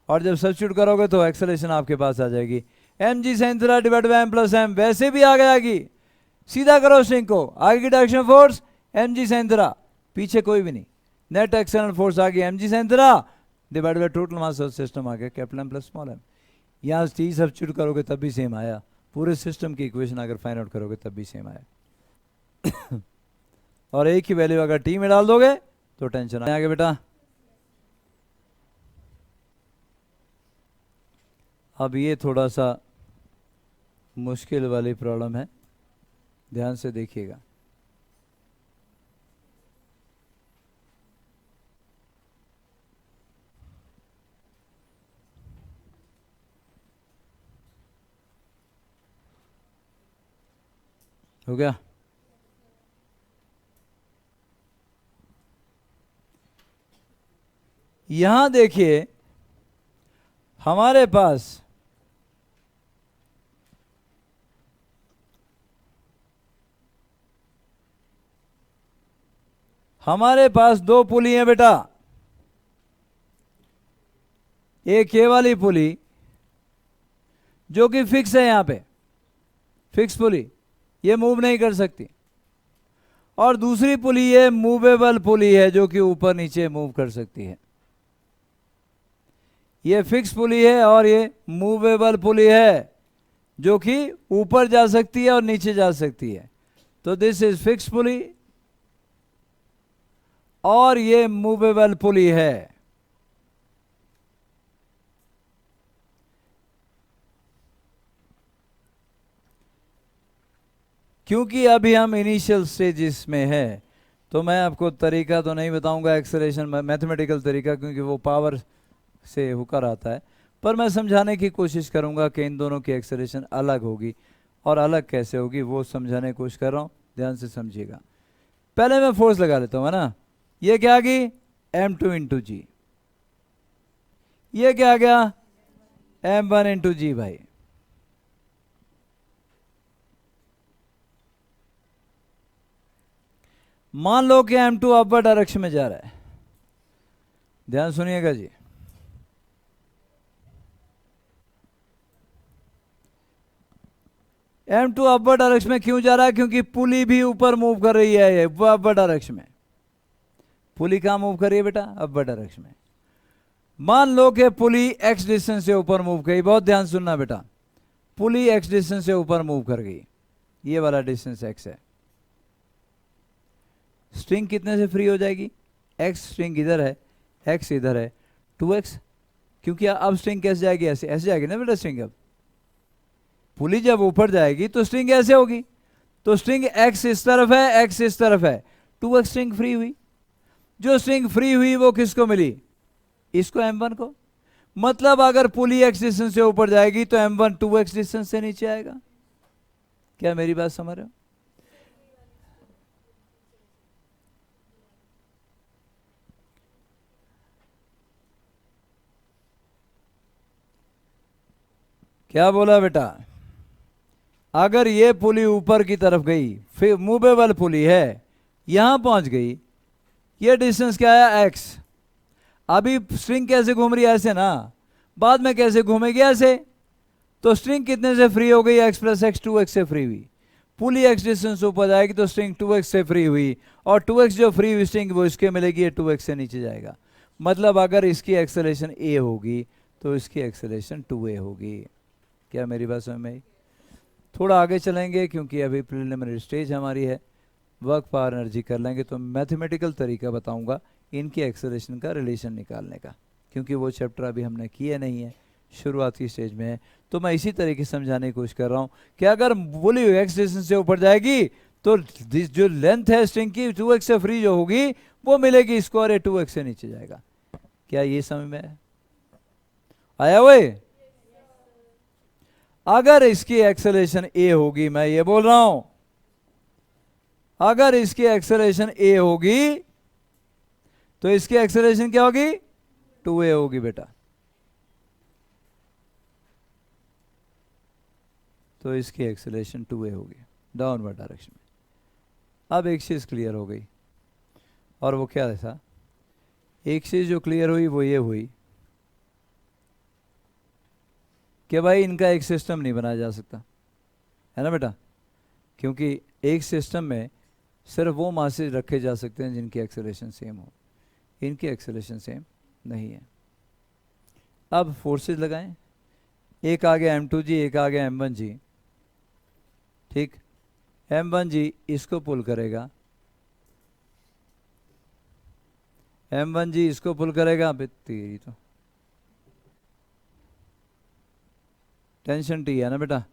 A: और जब सब्स्टिट्यूट करोगे तो एक्सेलरेशन आपके पास आ जाएगी mg sin theta divide bye m plus m, वैसे भी आ जाएगी। सीधा करो स्ट्रिंग को, आगे की direction force mg sin theta, पीछे कोई भी नहीं, नेट एक्सटर्नल फोर्स आ गई mg sin theta divide by total mass of system आ गया capital M plus small m। यहाँ टी सब्स्टिट्यूट करोगे तब भी सेम आया, पूरे सिस्टम की इक्वेशन अगर फाइंड आउट करोगे तब भी सेम आया। और एक ही वैल्यू अगर टी में डाल दोगे तो टेंशन आगे बेटा। अब ये थोड़ा सा मुश्किल वाली प्रॉब्लम है, ध्यान से देखिएगा। हो गया? यहां देखिए हमारे पास दो पुली हैं बेटा। एक ये वाली पुली जो कि फिक्स है, यहां पे फिक्स पुली, ये मूव नहीं कर सकती, और दूसरी पुली ये मूवेबल पुली है जो कि ऊपर नीचे मूव कर सकती है। ये फिक्स पुली है और ये मूवेबल पुली है जो कि ऊपर जा सकती है और नीचे जा सकती है। तो दिस इज फिक्स पुली और ये मूवेबल पुली है। क्योंकि अभी हम इनिशियल स्टेजेस में हैं तो मैं आपको तरीका तो नहीं बताऊंगा एक्सेलरेशन मैथमेटिकल तरीका, क्योंकि वो पावर से होकर आता है, पर मैं समझाने की कोशिश करूंगा कि इन दोनों की एक्सेलरेशन अलग होगी, और अलग कैसे होगी वो समझाने की कोशिश कर रहा हूं, ध्यान से समझिएगा। पहले मैं फोर्स लगा लेता हूं, है ना। ये क्या आ गई m2 इंटू जी, ये क्या आ गया m1 इंटू जी। भाई मान लो कि m2 अपवर्ड डायरेक्शन में जा रहा है, ध्यान सुनिएगा जी। m2 अपवर्ड डायरेक्शन में क्यों जा रहा है? क्योंकि पुली भी ऊपर मूव कर रही है, ये अपवर्ड डायरेक्शन में। पुली कहां मूव कर रही है बेटा? अपवर्ड डायरेक्शन में। मान लो कि पुली x डिस्टेंस से ऊपर मूव गई, बहुत ध्यान सुनना बेटा, पुली x डिस्टेंस से ऊपर मूव कर गई, ये वाला डिस्टेंस x है। स्ट्रिंग कितने से फ्री हो जाएगी? x स्ट्रिंग इधर है, x इधर है, 2x, क्योंकि अब स्ट्रिंग कैसे जाएगी? ऐसे ऐसे जाएगी ना बेटा स्ट्रिंग। अब पुली जब ऊपर जाएगी तो स्ट्रिंग ऐसे होगी, तो स्ट्रिंग x इस तरफ है, x इस तरफ है, 2x स्ट्रिंग फ्री हुई। जो स्ट्रिंग फ्री हुई वो किसको मिली? इसको m1 को। मतलब अगर पुली x डिस्टेंस से ऊपर जाएगी तो m1 2x डिस्टेंस से नीचे आएगा। क्या मेरी बात समझ रहे हो? क्या बोला बेटा? अगर ये पुली ऊपर की तरफ गई, फिर मूवेबल पुली है, यहां पहुंच गई, ये डिस्टेंस क्या है? x। अभी स्ट्रिंग कैसे घूम रही है? ऐसे ना, बाद में कैसे घूमेगी? ऐसे। तो स्ट्रिंग कितने से फ्री हो गई? x प्लस एक्स, 2x से फ्री हुई। पुली x डिस्टेंस ऊपर जाएगी तो स्ट्रिंग 2x से फ्री हुई, और 2x जो फ्री हुई स्ट्रिंग वो इसके मिलेगी, ये 2x से नीचे जाएगा। मतलब अगर इसकी एक्सेलरेशन a होगी तो इसकी एक्सेलरेशन 2a होगी। क्या मेरी बात समझ में आई? थोड़ा आगे चलेंगे क्योंकि अभी प्रिलिमिनरी स्टेज हमारी है, वर्क पावर एनर्जी कर लेंगे तो मैथमेटिकल तरीका बताऊंगा इनकी एक्सेलरेशन का रिलेशन निकालने का, क्योंकि वो चैप्टर अभी हमने किया नहीं है, शुरुआती स्टेज में है। तो मैं इसी तरीके से समझाने की कोशिश कर रहा हूँ कि अगर बोली x डिस्टेंस से ऊपर जाएगी तो जो लेंथ है स्ट्रिंग की 2x से फ्री जो होगी वो मिलेगी इसको, और ये 2x से नीचे जाएगा। क्या ये समझ में आया? हुए अगर इसकी एक्सेलरेशन ए होगी, मैं ये बोल रहा हूं, अगर इसकी एक्सेलरेशन ए होगी तो इसकी एक्सेलरेशन क्या होगी? 2a होगी बेटा। तो इसकी एक्सेलरेशन 2a होगी डाउनवर्ड डायरेक्शन में। अब एक चीज क्लियर हो गई, और वो क्या था? एक चीज जो क्लियर हुई वो ये हुई कि भाई इनका एक सिस्टम नहीं बनाया जा सकता, है ना बेटा? क्योंकि एक सिस्टम में सिर्फ वो मासेज रखे जा सकते हैं जिनकी एक्सेलरेशन सेम हो, इनकी एक्सेलरेशन सेम नहीं है। अब फोर्सेस लगाएं, एक आ गया m2g, एक आ गया m1g, ठीक? m1g इसको पुल करेगा, m1g इसको पुल करेगा, तेरी तो टेंशन टी है ना बेटा,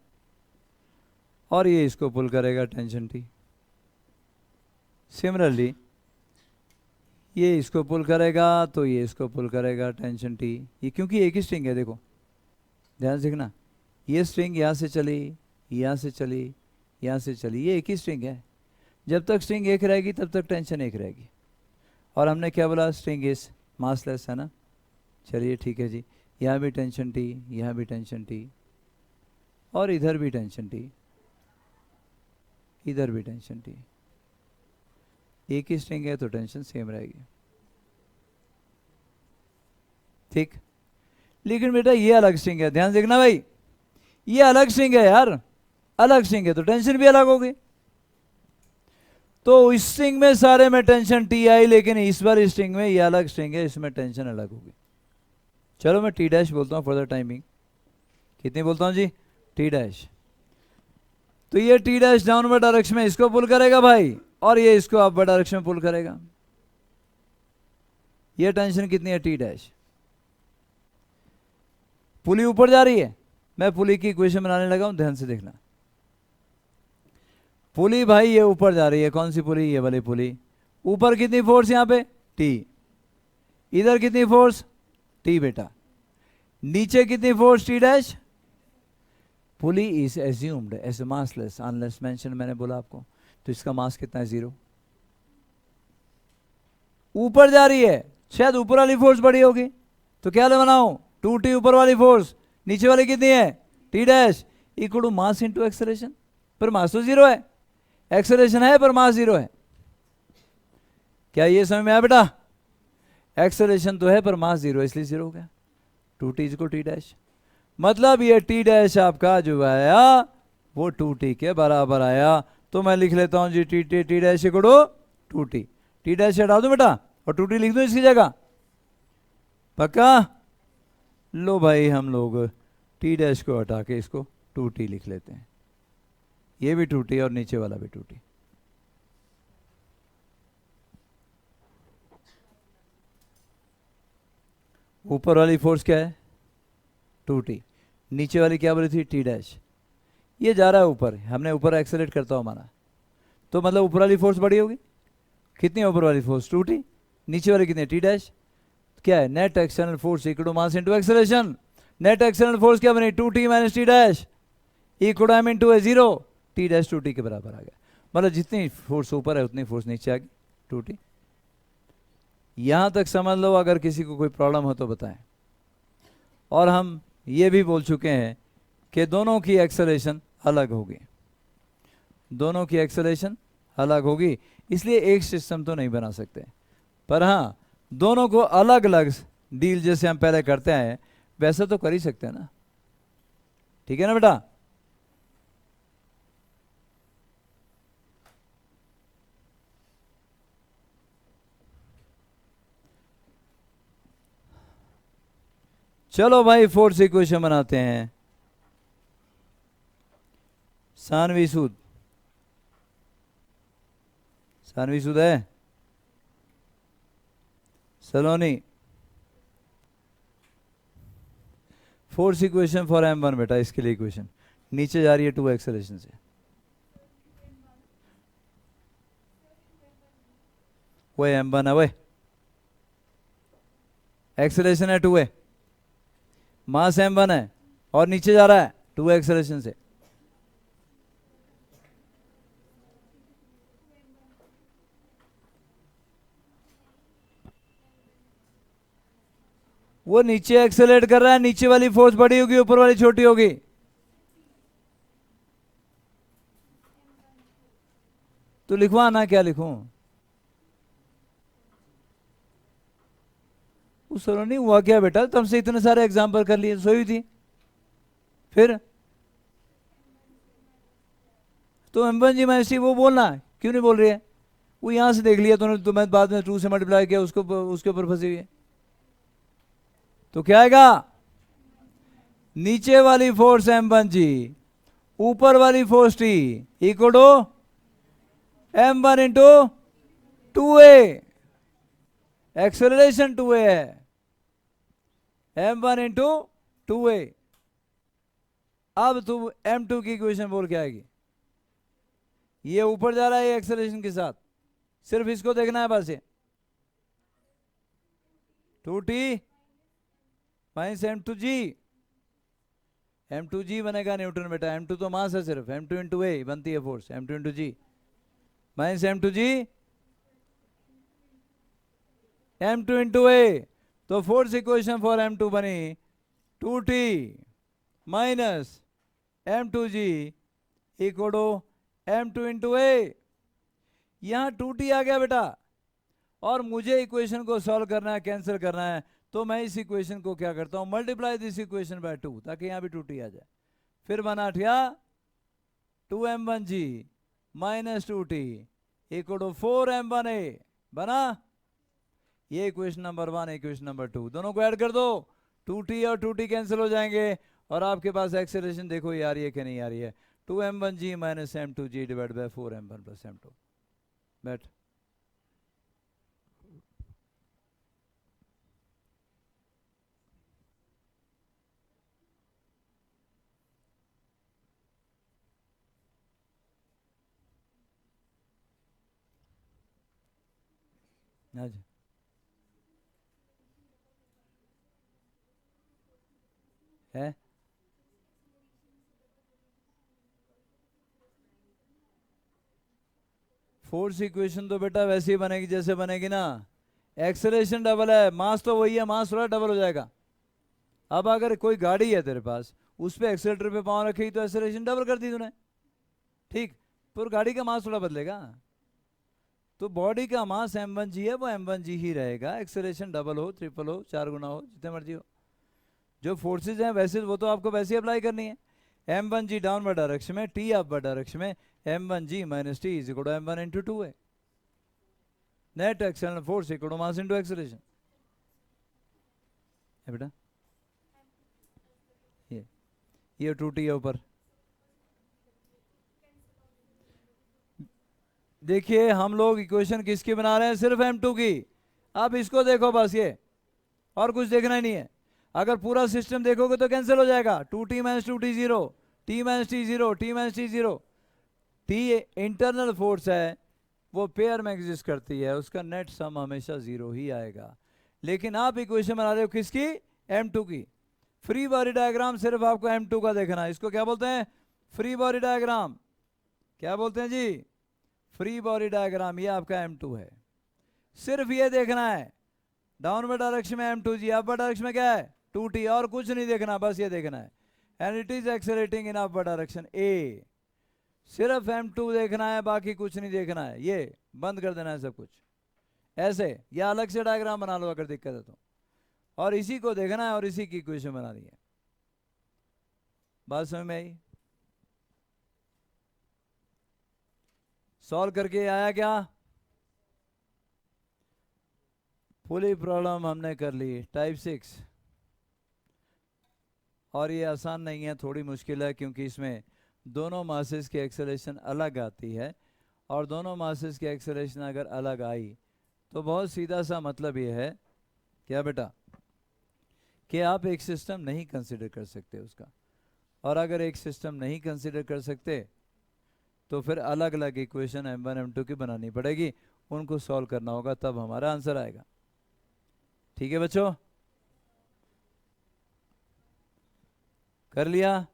A: और ये इसको पुल करेगा टेंशन टी। सिमिलरली ये इसको पुल करेगा तो ये इसको पुल करेगा टेंशन टी। ये क्योंकि एक ही स्ट्रिंग है, देखो ध्यान से देखना, ये स्ट्रिंग यहाँ से चली, यहाँ से चली, यहाँ से चली, ये एक ही स्ट्रिंग है। जब तक स्ट्रिंग एक रहेगी तब तक टेंशन एक रहेगी। और हमने क्या बोला? स्ट्रिंग इज मासलेस, है ना? चलिए ठीक है जी, यहाँ भी टेंशन टी, यहाँ भी टेंशन टी, और इधर भी टेंशन टी, इधर भी टेंशन टी। एक ही स्ट्रिंग है तो टेंशन सेम रहेगी, ठीक? लेकिन बेटा ये अलग स्ट्रिंग है, ध्यान देखना भाई, ये अलग स्ट्रिंग है यार, अलग स्ट्रिंग है तो टेंशन भी अलग होगी। तो इस स्ट्रिंग में सारे में टेंशन टी आई, लेकिन इस बार स्ट्रिंग में ये अलग स्ट्रिंग है, इसमें टेंशन अलग होगी। चलो मैं टी डैश बोलता हूँ फॉर द टाइमिंग। कितनी बोलता हूँ जी? T dash. तो ये टी डैश डाउनवर्ड डायरेक्शन में इसको पुल करेगा भाई, और ये इसको अपवर्ड डायरेक्शन में पुल करेगा। ये टेंशन कितनी है? T dash. पुली ऊपर जा रही है, मैं पुली की इक्वेशन बनाने लगा हूं, ध्यान से देखना। पुली भाई ये ऊपर जा रही है, कौन सी पुली? ये वाली पुली। ऊपर कितनी फोर्स? यहां पे टी। इधर कितनी फोर्स? टी बेटा। नीचे कितनी force? T dash. Pulley is assumed as massless unless mention, मैंने बोला आपको, तो इसका मास कितना है? 0। ऊपर जा रही है, शायद ऊपर वाली फोर्स बड़ी होगी, तो क्या बनाऊं? 2t ऊपर वाली फोर्स, नीचे वाली कितनी है? T dash equal to mass into acceleration. पर मास तो 0 है, एक्सेलरेशन है पर मास 0 है। क्या ये समझ में आया बेटा? एक्सेलरेशन तो है पर मास 0 है, इसलिए 0 हो गया। 2t इक्वल टी डैश, मतलब ये टी डैश आपका जो आया वो 2t के बराबर आया। तो मैं लिख लेता हूं G T dash equal to 2t। T dash हटा दो बेटा और 2t लिख दो इसकी जगह, पक्का? लो भाई हम लोग टी डैश को हटा के इसको 2t लिख लेते हैं, ये भी 2t और नीचे वाला भी 2t। ऊपर वाली फोर्स क्या है? 2t। नीचे वाली क्या बोली थी? T dash. ये जा रहा है ऊपर, हमने ऊपर एक्सेलरेट करता हुआ माना, तो मतलब ऊपर वाली फोर्स बड़ी होगी। कितनी ऊपर वाली फोर्स? 2t। नीचे वाली कितनी? T dash. क्या है? Net external force equal to mass into acceleration. Net external force क्या बनी? 2t minus T dash equal to m into 0। T dash 2t के बराबर आ गया, मतलब जितनी फोर्स ऊपर है उतनी फोर्स नीचे आ गई, 2t। यहां तक समझ लो, अगर किसी को कोई प्रॉब्लम हो तो बताएं। और हम ये भी बोल चुके हैं कि दोनों की एक्सेलरेशन अलग होगी, दोनों की एक्सेलरेशन अलग होगी, इसलिए एक सिस्टम तो नहीं बना सकते। पर हाँ, दोनों को अलग अलग डील जैसे हम पहले करते हैं वैसे तो कर ही सकते हैं ना, ठीक है ना बेटा? चलो भाई फोर्स इक्वेशन बनाते हैं। सानवी सूद, सानवी सूद है? सलोनी, फोर्स इक्वेशन फॉर m1 बेटा, इसके लिए इक्वेशन नीचे जा रही है 2 एक्सेलरेशन से। वो m1 है, वो एक्सेलरेशन है 2 है, मास m1 है और नीचे जा रहा है 2 एक्सेलरेशन से। वो नीचे एक्सेलरेट कर रहा है, नीचे वाली फोर्स बड़ी होगी, ऊपर वाली छोटी होगी। तो लिखवाना, क्या लिखूं? उस समय नहीं हुआ क्या बेटा, तुमसे इतने सारे एग्जाम्पल कर लिए, सोई थी। फिर तो M1 जी माइनस टी वो बोलना है, क्यों नहीं बोल रही है? वो यहां से देख लिया तूने, तो मैं बाद में 2 से मल्टीप्लाई किया, उसको उसके ऊपर फंसी हुई है। तो क्या आएगा? नीचे वाली फोर्स M1 जी, ऊपर वाली force T, equal to M1 into 2a। Acceleration 2a है, M1 इंटू 2a। अब तू M2 की इक्वेशन बोल के आएगी। ये ऊपर जा रहा है एक्सेलरेशन के साथ, सिर्फ इसको देखना है बस। ये 2t माइनस M2g। M2g बनेगा न्यूटन बेटा, M2 तो मास है सिर्फ, M2 इंटू ए बनती है force, M2 into g minus M2g M2 into a. तो फोर्स इक्वेशन फॉर M2 बनी 2t minus M2g equal to M2 into a. यहां 2t आ गया बेटा, और मुझे इक्वेशन को सॉल्व करना है, कैंसिल करना है, तो मैं इस इक्वेशन को क्या करता हूं, मल्टीप्लाई दिस इक्वेशन बाय 2, ताकि यहां भी 2t आ जाए। फिर बना अठिया 2m1g minus 2t equal to 4m1a बना। ये इक्वेशन नंबर 1, इक्वेशन नंबर 2, दोनों को ऐड कर दो, 2t और 2t कैंसिल हो जाएंगे, और आपके पास एक्सेलरेशन देखो ये आ रही है कि नहीं आ रही है, 2m1g minus m2g divide bye 4m1 plus m2। बैठ। अच्छा, है फोर्स इक्वेशन तो बेटा वैसे ही बनेगी जैसे बनेगी ना, एक्सेलरेशन डबल है, मास तो वही है, मास थोड़ा डबल हो जाएगा। अब अगर कोई गाड़ी है तेरे पास, उस पर एक्सेलेटर पे पाँव रखी तो एक्सेलरेशन डबल कर दी तूने, ठीक, पर गाड़ी का मास थोड़ा बदलेगा। तो बॉडी का मास M1g है, वो M1g ही रहेगा, एक्सेलरेशन डबल हो, ट्रिपल हो, 4 गुना हो, जितने मर्जी हो। जो फोर्सेज हैं वैसे वो तो आपको वैसे ही अप्लाई करनी है। M1g डाउनवर्ड डायरेक्शन में, T अपवर्ड डायरेक्शन में, M1g minus T is equal to M1 into 2 है। Net external force equal to mass into acceleration है बेटा। ये 2t है ऊपर। देखिए हम लोग इक्वेशन किसकी बना रहे हैं, सिर्फ M2 की। अब इसको देखो बस, ये और कुछ देखना ही नहीं है। अगर पूरा सिस्टम देखोगे तो कैंसिल हो जाएगा, 2t minus 2t 0, t minus t 0, t minus t 0। t internal force है, वो पेयर में एग्जिस्ट करती है, उसका नेट सम हमेशा 0 ही आएगा। लेकिन आप इक्वेशन बना रहे हो किसकी, M2 की। फ्री बॉडी डायग्राम सिर्फ आपको M2 का देखना है। इसको क्या बोलते हैं, फ्री बॉडी डायग्राम। क्या बोलते हैं जी, फ्री बॉडी डायग्राम। ये आपका M2 है, सिर्फ ये देखना है। डाउनवर्ड डायरेक्शन में M2g, अपवर्ड डायरेक्शन में क्या है 2t, और कुछ नहीं देखना, बस ये देखना है। And it is accelerating in upward direction A। सिर्फ M2 देखना है, बाकी कुछ नहीं देखना है, ये बंद कर देना है सब कुछ ऐसे, या अलग से डायग्राम बना लो अगर दिक्कत है तो, और इसी को देखना है और इसी की इक्वेशन बनानी है। बात समझ में आई? सॉल्व करके आया क्या? पूरी प्रॉब्लम हमने कर ली, टाइप 6। और ये आसान नहीं है, थोड़ी मुश्किल है, क्योंकि इसमें दोनों मासेस की एक्सेलरेशन अलग आती है, और दोनों मासेस की एक्सेलरेशन अगर अलग आई तो बहुत सीधा सा मतलब ये है, क्या बेटा, कि आप एक सिस्टम नहीं कंसिडर कर सकते उसका। और अगर एक सिस्टम नहीं कंसिडर कर सकते तो फिर अलग अलग इक्वेशन M1 M2 की बनानी पड़ेगी, उनको सॉल्व करना होगा, तब हमारा आंसर आएगा। ठीक है बच्चों, कर लिया?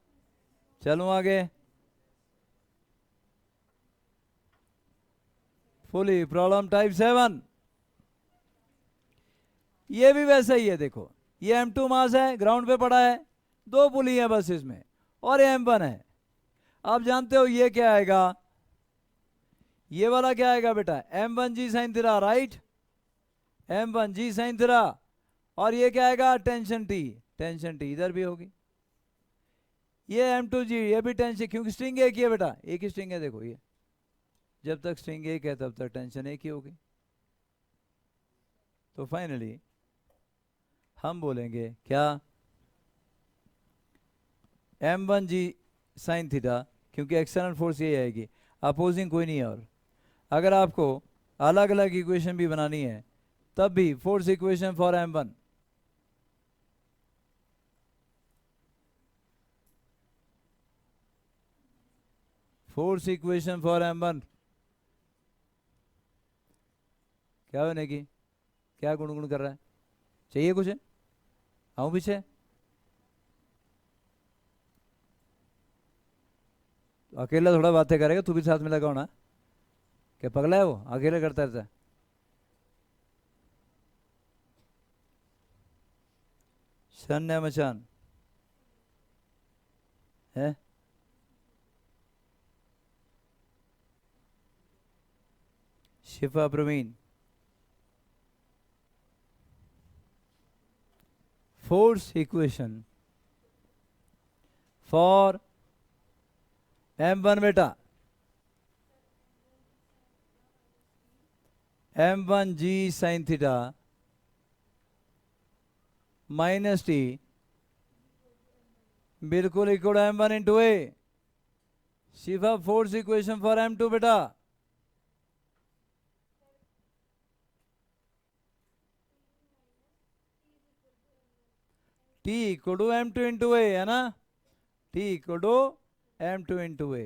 A: चलूं आगे। पुली प्रॉब्लम टाइप 7, ये भी वैसा ही है। देखो ये M2 मास है, ग्राउंड पे पड़ा है, 2 पुली है बस इसमें, और ये M1 है। आप जानते हो ये क्या आएगा, ये वाला क्या आएगा बेटा, M1G sine theta, right, M1G sine theta. और ये क्या आएगा, टेंशन T, टेंशन T इधर भी होगी। ये M2G, ये भी टेंशन, क्योंकि स्ट्रिंग एक ही है बेटा, एक ही स्ट्रिंग है। देखो ये जब तक स्ट्रिंग एक है तब तक टेंशन एक ही होगी। तो फाइनली हम बोलेंगे क्या, M1G साइन थीटा, क्योंकि एक्सटर्नल फोर्स यही आएगी, अपोजिंग कोई नहीं है। और अगर आपको अलग अलग इक्वेशन भी बनानी है तब भी force equation for M1, force equation for M1 क्या बनेगी, क्या गुणगुण कर रहा है, चाहिए कुछ, आऊं पीछे, तो अकेला थोड़ा बातें करेगा, तू भी साथ में लगा होना, क्या पगला है वो, अकेले करता रहता है। शन्य मचान है, शिफा Praveen, force equation for M1 बेटा, M1G sine theta minus T बिल्कुल इक्वल M1 इंटू ए। शिफा फोर्स इक्वेशन फॉर M2 बेटा, T equal to M2 into a, है ना, T equal to M2 into a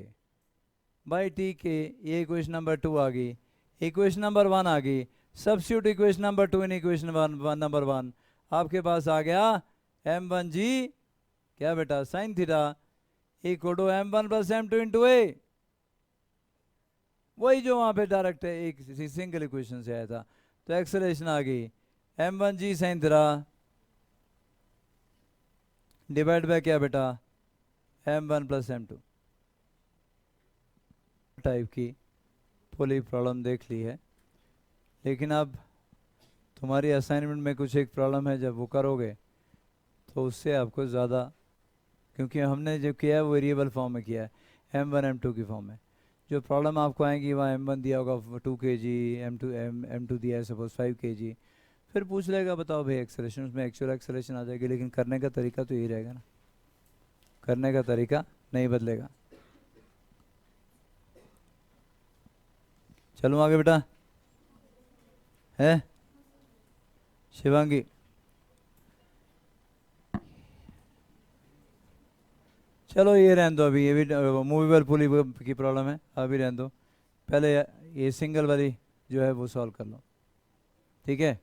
A: by T के। ये equation number 2 आ गई, equation number 1 आ गई, substitute equation number 2 in equation number 1, आपके पास आ गया M1G क्या बेटा sine theta equal to M1 plus M2 into a, वही जो वहां पे डायरेक्ट एक सिंगल इक्वेशन से आया था। तो एक्सेलरेशन आ गई M1G sine theta divide bye क्या बेटा M1 प्लस M2। टाइप की पुली प्रॉब्लम देख ली है, लेकिन अब तुम्हारी असाइनमेंट में कुछ एक प्रॉब्लम है, जब वो करोगे तो उससे आपको ज़्यादा, क्योंकि हमने जो किया है वो वेरिएबल फॉर्म में किया है, M1 M2 की फॉर्म में। जो प्रॉब्लम आपको आएंगी वहाँ M1 दिया होगा 2 kg, M2 दिया है सपोज 5 kg, फिर पूछ लेगा बताओ भाई एक्सेलरेशन, उसमें एक्चुअल एक्सेलरेशन आ जाएगी, लेकिन करने का तरीका तो यही रहेगा ना, करने का तरीका नहीं बदलेगा। चलूँ आगे बेटा, है शिवांगी, चलो ये रहने दो अभी, ये भी मूवेबल पुली की प्रॉब्लम है, अभी रहने दो, पहले ये सिंगल वाली जो है वो सॉल्व कर लो, ठीक है।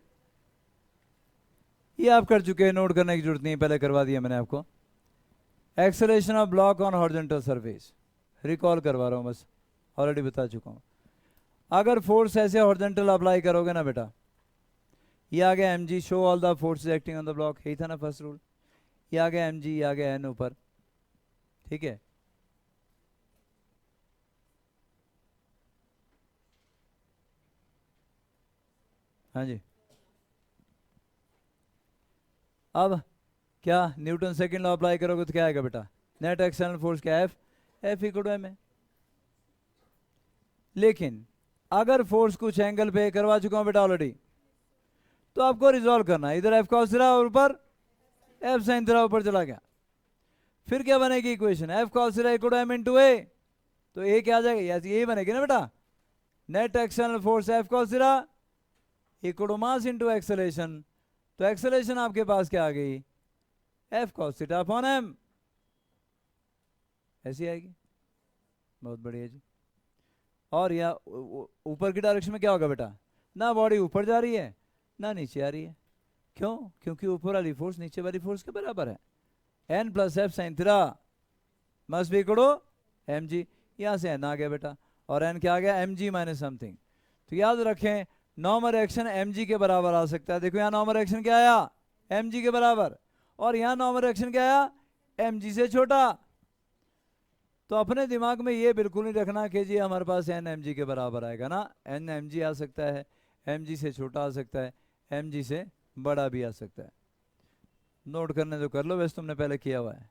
A: ये आप कर चुके हैं, नोट करने की जरूरत नहीं, पहले करवा दिया मैंने आपको। Acceleration of block on horizontal surface, recall करवा रहा हूँ बस, ऑलरेडी बता चुका हूँ। अगर फोर्स ऐसे हॉरिजॉन्टल अप्लाई करोगे ना बेटा, ये आ गया mg, show all the forces acting on the block, यही था ना फर्स्ट रूल, ये आ गया mg, ये आ गया n ऊपर, ठीक है। हाँ जी, अब क्या न्यूटन सेकंड लॉ अप्लाई करोगे तो क्या आएगा बेटा, नेट एक्सटर्नल फोर्स क्या है, F इक्वल टू m है। लेकिन अगर फोर्स कुछ एंगल पे करवा चुका हूं बेटा ऑलरेडी, तो आपको रिजॉल्व करना है, इधर F cos थीटा और ऊपर F sin थीटा ऊपर चला गया, फिर क्या बनेगी equation, F cos theta equal to m into a, तो ए क्या आ जाएगा, यही बनेगी ना बेटा, net external force F cos theta equal to mass into acceleration, तो एक्सेलरेशन आपके पास क्या आ गई, F cos theta upon m, ऐसी आएगी, बहुत बढ़िया जी। और या ऊपर की डायरेक्शन में क्या होगा बेटा, ना बॉडी ऊपर जा रही है ना नीचे आ रही है, क्यों, क्योंकि ऊपर वाली फोर्स नीचे वाली फोर्स के बराबर है, n plus F sine theta must be equal to M G. यहां से एन आ गया बेटा, और एन क्या आ गया, एम जी माइनस समथिंग। तो याद रखें नॉर्मल रिएक्शन एम जी के बराबर आ सकता है। देखो यहाँ नॉर्मल रिएक्शन क्या आया, एम जी के बराबर, और यहाँ नॉर्मल रिएक्शन क्या आया, एम जी से छोटा। तो अपने दिमाग में ये बिल्कुल नहीं रखना कि जी हमारे पास एन एम जी के बराबर आएगा ना, एन एम जी आ सकता है, एम जी से छोटा आ सकता है, एम जी से बड़ा भी आ सकता है। नोट करने तो कर लो, वैसे तुमने पहले किया हुआ है,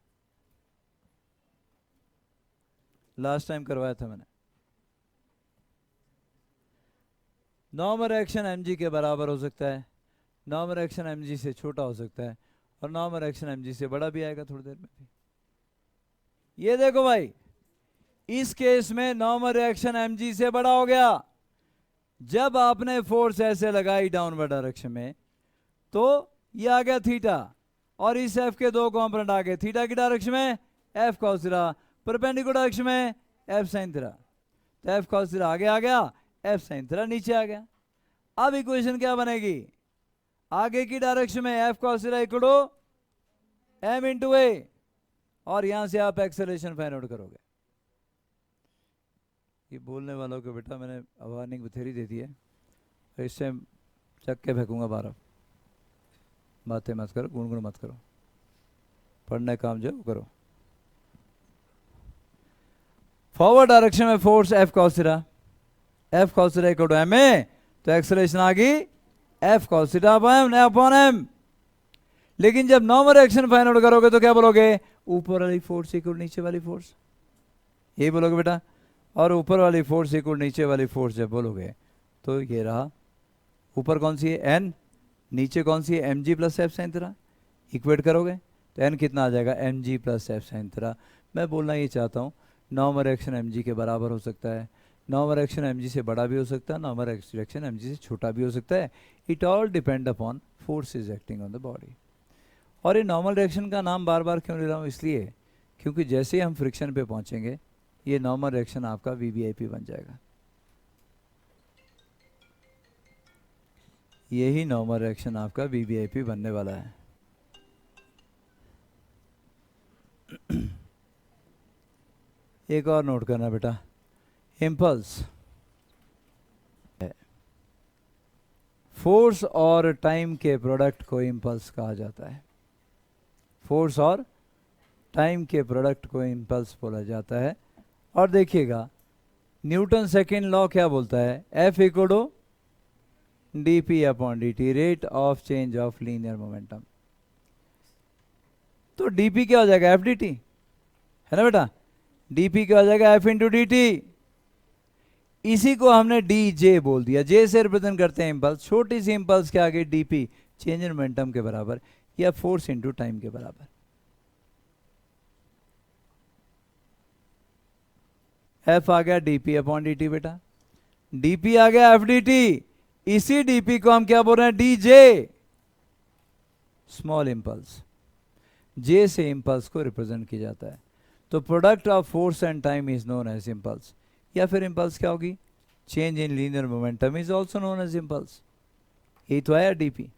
A: लास्ट टाइम करवाया था मैंने। नॉर्मल रिएक्शन एम जी के बराबर हो सकता है, नॉर्मल रिएक्शन एम जी से छोटा हो सकता है, और नॉर्मल रिएक्शन एम जी से बड़ा भी आएगा थोड़ी देर में भी। ये देखो भाई, इस केस में नॉर्मल रिएक्शन एम जी से बड़ा हो गया। जब आपने फोर्स ऐसे लगाई डाउनवर्ड डायरेक्शन में, तो ये आ गया थीटा, और इस एफ के दो कॉम्पोनेंट आ गए, थीटा की डायरेक्शन में F cos theta, perpendicular direction में एफ साइन थीटा। तो एफ कॉस थीटा आगे आ गया, एफ साइन थीटा नीचे आ गया। अब इक्वेशन क्या बनेगी, आगे की डायरेक्शन में F cos theta equal to m into a, और यहां से आप एक्सेलरेशन फाइंड आउट करोगे। ये बोलने वालों को बेटा मैंने वार्निंग बथेरी दे दी है, तो इससे चक के फेंकूंगा बाहर। बातें मत करो, गुनगुन मत करो, पढ़ने काम जो करो। फॉरवर्ड डायरेक्शन में force F cos theta, F cos theta equal to M A, तो एक्सेलरेशन आ गई F cos theta upon M. लेकिन जब नॉर्मल रिएक्शन फाइंड आउट करोगे तो क्या बोलोगे, ऊपर वाली फोर्स इक्वल नीचे वाली फोर्स, यही बोलोगे बेटा। और ऊपर वाली फोर्स इक्वल नीचे वाली फोर्स जब बोलोगे तो ये रहा, ऊपर कौन सी है एन, नीचे कौन सी है M G plus F sine theta. Equate करोगे तो एन कितना आ जाएगा, M G plus F sine theta. मैं बोलना ये चाहता हूँ नॉर्मल रिएक्शन एम जी के बराबर हो सकता है, नॉर्मल रिएक्शन एम जी से बड़ा भी हो सकता है, नॉर्मल रिएक्शन एम जी से छोटा भी हो सकता है। It all depend upon forces acting on the body. और ये नॉर्मल रिएक्शन का नाम बार बार क्यों ले रहा हूँ, इसलिए क्योंकि जैसे ही हम फ्रिक्शन पे पहुंचेंगे ये नॉर्मल रिएक्शन आपका वीवीआईपी बन जाएगा। यही नॉर्मल रिएक्शन आपका वीवीआईपी बनने वाला है। एक और नोट करना बेटा, इम्पल्स फोर्स और टाइम के प्रोडक्ट को इम्पल्स कहा जाता है। फोर्स और टाइम के प्रोडक्ट को इम्पल्स बोला जाता है। और देखिएगा न्यूटन सेकेंड लॉ क्या बोलता है, F equal to D P upon D T, rate of change of linear momentum. तो डी पी क्या हो जाएगा, एफ डी टी है ना बेटा, डी पी क्या हो जाएगा, एफ इंटू डी टी। इसी को हमने डी जे बोल दिया, जे से रिप्रेजेंट करते हैं इम्पल्स। छोटी सी इम्पल्स के आगे D P change in momentum के बराबर, या फोर्स इंटू टाइम के बराबर। एफ आ गया डीपी अपॉन डी टी बेटा, डीपी आ गया एफ डी टी। इसी डीपी को हम क्या बोल रहे हैं, D J, small impulse. J से इंपल्स को रिप्रेजेंट किया जाता है। तो product of force and time is known as impulse, या फिर इंपल्स क्या होगी, change in linear momentum is also known as impulse. यही तो आया डीपी।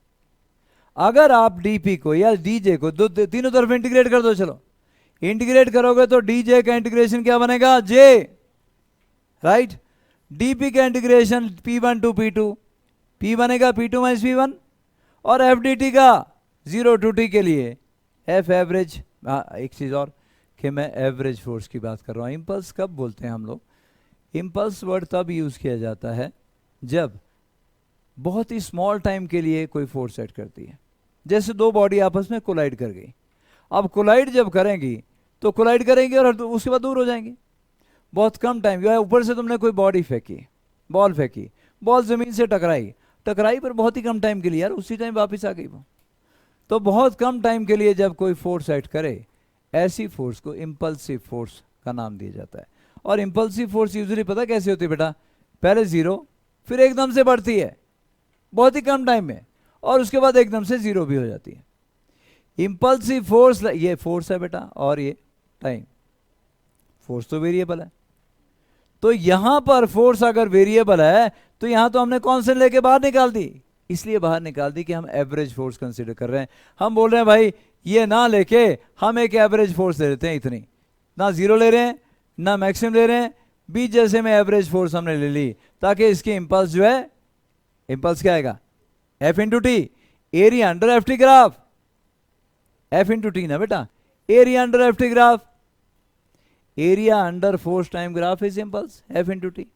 A: अगर आप डीपी को या डीजे को तीनों तरफ इंटीग्रेट कर दो, चलो इंटीग्रेट करोगे तो डीजे का इंटीग्रेशन क्या बनेगा, जे, राइट। डीपी का integration P1 to P2, P बनेगा P2 माइनस P1, और FDT का 0 टू T के लिए F एवरेज। एक चीज़ और कि मैं एवरेज फोर्स की बात कर रहा हूँ। इम्पल्स कब बोलते हैं हम लोग, इम्पल्स वर्ड तब यूज़ किया जाता है जब बहुत ही स्मॉल टाइम के लिए कोई फोर्स सेट करती है। जैसे दो बॉडी आपस में कोलाइड कर गई, अब कोलाइड जब करेंगी तो कोलाइड करेंगी और उसके बाद दूर हो जाएंगी। बहुत कम टाइम, जो है ऊपर से तुमने कोई बॉडी फेंकी, बॉल फेंकी, बॉल जमीन से टकराई, टकराई पर बहुत ही कम टाइम के लिए, यार उसी टाइम वापस आ गई वो। तो बहुत कम टाइम के लिए जब कोई फोर्स एक्ट करे, ऐसी फोर्स को इम्पल्सिव फोर्स का नाम दिया जाता है। और इम्पल्सिव फोर्स यूजुअली पता कैसे होती है बेटा, पहले 0 फिर एकदम से बढ़ती है बहुत ही कम टाइम में, और उसके बाद एकदम से 0 भी हो जाती है। इम्पल्सिव फोर्स, ये फोर्स है बेटा, और ये टाइम। फोर्स तो वेरिएबल है, तो यहां पर फोर्स अगर वेरिएबल है तो यहां तो हमने कांस्टेंट लेके बाहर निकाल दी, इसलिए बाहर निकाल दी कि हम एवरेज फोर्स कंसीडर कर रहे हैं। हम बोल रहे हैं भाई ये ना लेके हम एक एवरेज फोर्स ले लेते हैं इतनी, ना जीरो ले रहे हैं ना मैक्सिमम ले रहे हैं, बीच जैसे में एवरेज फोर्स हमने ले ली, ताकि इसकी इंपल्स जो है, इंपल्स क्या आएगा, F into T, area under F T graph, F into T ना बेटा, area under F T graph, area under force time graph is impulse, F into T.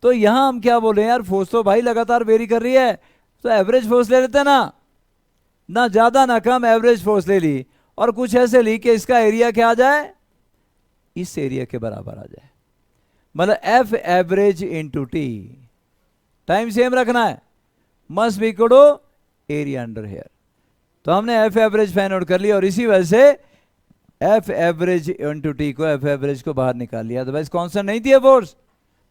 A: तो यहां हम क्या बोले यार, फोर्स तो भाई लगातार वेरी कर रही है, तो एवरेज फोर्स ले लेते हैं ना ज्यादा ना कम, एवरेज फोर्स ले ली, और कुछ ऐसे ली कि इसका एरिया क्या आ जाए, इस एरिया के बराबर आ जाए, मतलब F average into T, time same रखना है, must be equal to area under here. तो हमने एफ एवरेज फाइंड आउट कर लिया, और इसी वजह से एफ एवरेज इंटू टी को, एफ एवरेज को बाहर निकाल लिया। अदरवाइज कांस्टेंट नहीं थी फोर्स,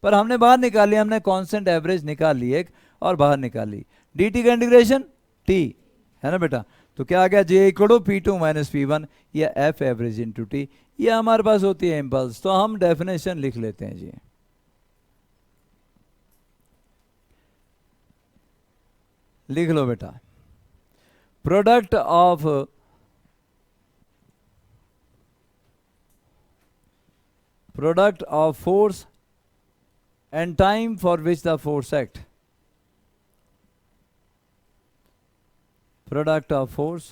A: पर हमने बाहर निकाल लिया, हमने कांस्टेंट एवरेज निकाल ली एक और बाहर निकाल ली, डी टी का इंटीग्रेशन टी है ना बेटा। तो क्या आ गया, J equal to P two minus P one, या एफ एवरेज इंटू टी, ये हमारे पास होती है इंपल्स। तो हम डेफिनेशन लिख लेते हैं जी, लिख लो बेटा, product of force and time for which the force act, product of force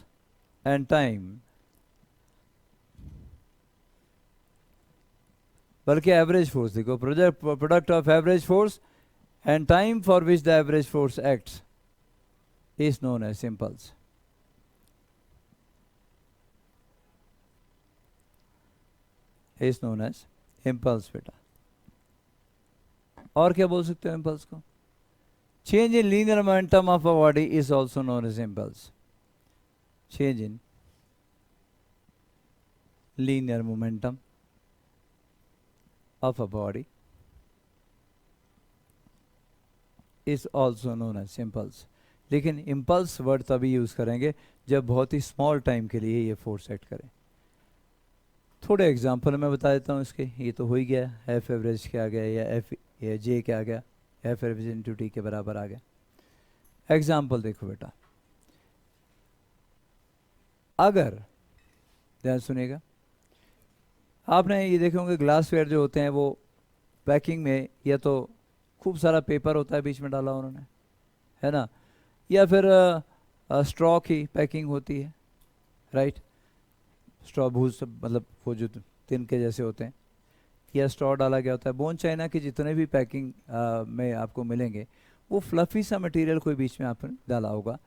A: and time, बल्कि एवरेज फोर्स देखो, product of average force and time for which the average force acts is known as impulse. Is known as impulse बेटा। और क्या बोल सकते हो impulse को, change in linear momentum of a body is also known as impulse. Change in linear momentum of a body is also known as impulse. लेकिन impulse word तभी use करेंगे जब बहुत ही स्मॉल टाइम के लिए ये फोर्स एक्ट करें। थोड़े एग्जाम्पल मैं बता देता हूँ इसके। ये तो हो ही गया, एफ एवरेज क्या आ गया, या एफ या जे क्या आ गया, एफ एवरेज इंटू टी के बराबर आ गया। एग्जाम्पल देखो बेटा, अगर ध्यान सुनिएगा, आपने ये देखे होंगे ग्लासवेयर जो होते हैं वो पैकिंग में या तो खूब सारा पेपर होता है बीच में डाला उन्होंने, है ना, या फिर स्ट्रॉ की पैकिंग होती है, राइट, स्ट्रॉ भूस मतलब वो जो तिनके जैसे होते हैं, या स्ट्रॉ डाला गया होता है। बोन चाइना की जितने भी पैकिंग में आपको मिलेंगे वो फ्लफी सा मटेरियल कोई बीच में आपने डाला होगा।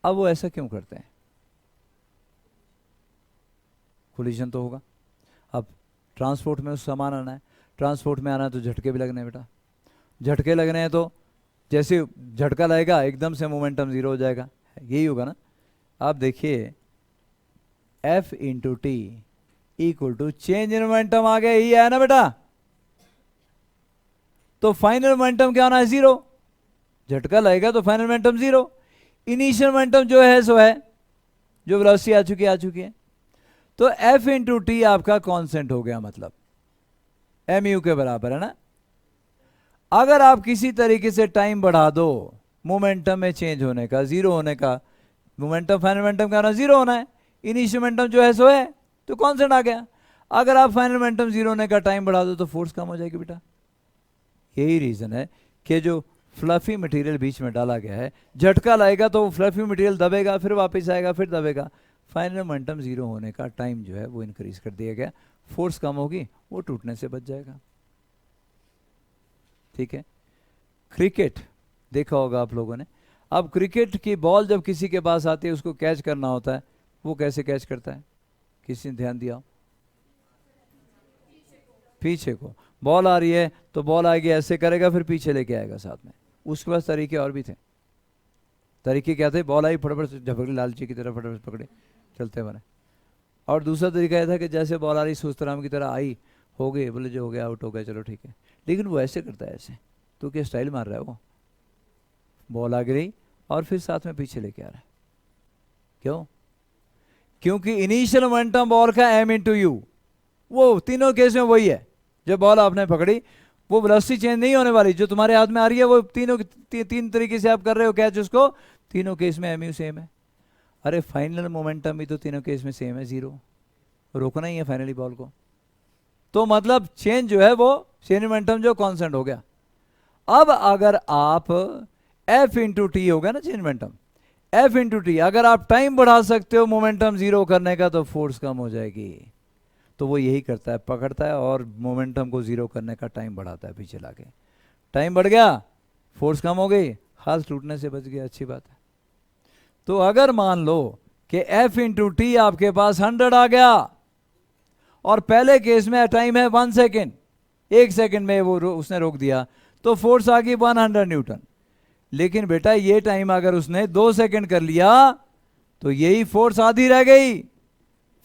A: अब वो ऐसा क्यों करते हैं, कोलिजन तो होगा। अब ट्रांसपोर्ट में उस सामान आना है, ट्रांसपोर्ट में आना है तो झटके भी लगने हैं बेटा, झटके लगने हैं तो जैसे झटका लगेगा एकदम से मोमेंटम जीरो हो जाएगा, यही होगा ना। आप देखिए F into T equal to change in momentum आ गया, ये है ना बेटा। तो फाइनल मोमेंटम क्या होना है, जीरो। झटका लगेगा तो final momentum zero. Initial momentum जो है सो है, जो वेलोसिटी आ चुकी है। तो एफ इंटू टी आपका कांस्टेंट हो गया, मतलब एम यू के बराबर है ना। अगर आप किसी तरीके से टाइम बढ़ा दो मोमेंटम में चेंज होने का, जीरो होने का, मोमेंटम फाइनल मोमेंटम क्या होना, जीरो होना है। इनिशियल मोमेंटम जो है सो है, तो कांस्टेंट आ गया। अगर आप फाइनल मोमेंटम जीरो होने का टाइम बढ़ा दो तो फोर्स कम हो जाएगी बेटा। यही रीजन है कि जो फ्लफी मटेरियल बीच में डाला गया है, झटका लाएगा तो फ्लफी मटेरियल दबेगा, फिर वापस आएगा, फिर दबेगा। फाइनल मोमेंटम जीरो होने का टाइम जो है वो इंक्रीज कर दिया गया, फोर्स कम होगी, वो टूटने से बच जाएगा। ठीक है। क्रिकेट देखा होगा आप लोगों ने। अब क्रिकेट की बॉल जब किसी के पास आती है, उसको कैच करना होता है, वो कैसे कैच करता है, किसी ने ध्यान दिया? पीछे को। बॉल आ रही है तो बॉल आएगी, ऐसे करेगा, फिर पीछे लेके आएगा साथ में। उसके पास तरीके और भी थे। तरीके क्या थे? बॉल आई फटाफट झपकड़ी लालची की तरह फटाफट पकड़े चलते बने। और दूसरा तरीका यह था कि जैसे बॉल आ रही सुस्तराम की तरह आई, हो गई, बोले जो हो गया आउट हो गया, चलो ठीक है। लेकिन वो ऐसे करता है, ऐसे। तो क्या स्टाइल मार रहा है वो? बॉल आ गई और फिर साथ में पीछे लेके आ रहा है। क्यों? क्योंकि इनिशियल मोमेंटम बॉल का एम इंटू यू, वो तीनों केस में वही है। जब बॉल आपने पकड़ी, वो वेलोसिटी चेंज नहीं होने वाली, जो तुम्हारे हाथ में आ रही है वो तीनों तीन तरीके से आप कर रहे हो कैच उसको, तीनों केस में एम यू सेम है। अरे फाइनल मोमेंटम भी तो तीनों केस में सेम है, जीरो। रोकना ही है फाइनली बॉल को। तो मतलब चेंज जो है वो चेंज मोमेंटम जो कांस्टेंट हो गया। अब अगर आप F इंटू टी हो गया ना change momentum, F into T, अगर आप टाइम बढ़ा सकते हो मोमेंटम जीरो करने का तो फोर्स कम हो जाएगी। तो वो यही करता है, पकड़ता है और मोमेंटम को जीरो करने का टाइम बढ़ाता है पीछे लाके। टाइम बढ़ गया, फोर्स कम हो गई, हाथ टूटने से बच गया, अच्छी बात है। तो अगर मान लो कि F इंटू टी आपके पास 100 आ गया और पहले केस में टाइम है 1 सेकेंड, 1 सेकेंड में वो उसने रोक दिया, तो फोर्स आ गई 100 न्यूटन। लेकिन बेटा ये टाइम अगर उसने 2 सेकेंड कर लिया तो यही फोर्स आधी रह गई,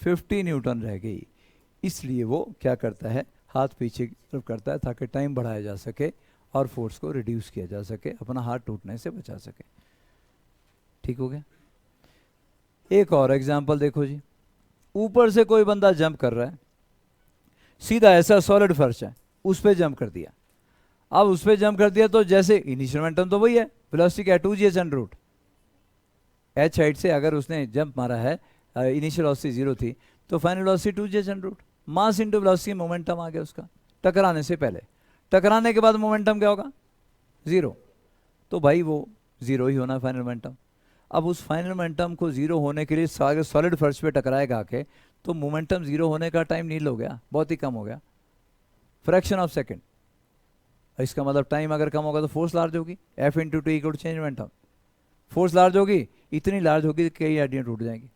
A: 50 न्यूटन रह गई। इसलिए वो क्या करता है, हाथ पीछे की तरफ करता है ताकि टाइम बढ़ाया जा सके और फोर्स को रिड्यूस किया जा सके, अपना हाथ टूटने से बचा सके। ठीक हो गया। एक और एग्जांपल देखो जी, ऊपर से कोई बंदा जंप कर रहा है, सीधा ऐसा सॉलिड फर्श है, उस पर जंप कर दिया। अब उस पर जंप कर दिया तो जैसे इनिशियल मोमेंटम तो वही है, वेलोसिटी क्या है 2gh under root h height से अगर उसने जंप मारा है, इनिशियल वेलोसिटी 0 थी, तो final velocity 2gh under root, mass into velocity momentum आ गया उसका टकराने से पहले। टकराने के बाद मोमेंटम क्या होगा, 0। तो भाई वो 0 ही होना फाइनल मोमेंटम। अब उस फाइनल मोमेंटम को 0 होने के लिए सॉलिड फर्श पे टकराएगा आके, तो मोमेंटम 0 होने का टाइम नील हो गया, बहुत ही कम हो गया, फ्रैक्शन ऑफ सेकेंड। इसका मतलब टाइम अगर कम होगा तो फोर्स लार्ज होगी, F into T equal to change momentum. Force large होगी, इतनी लार्ज होगी कि कई हड्डियां टूट जाएंगी।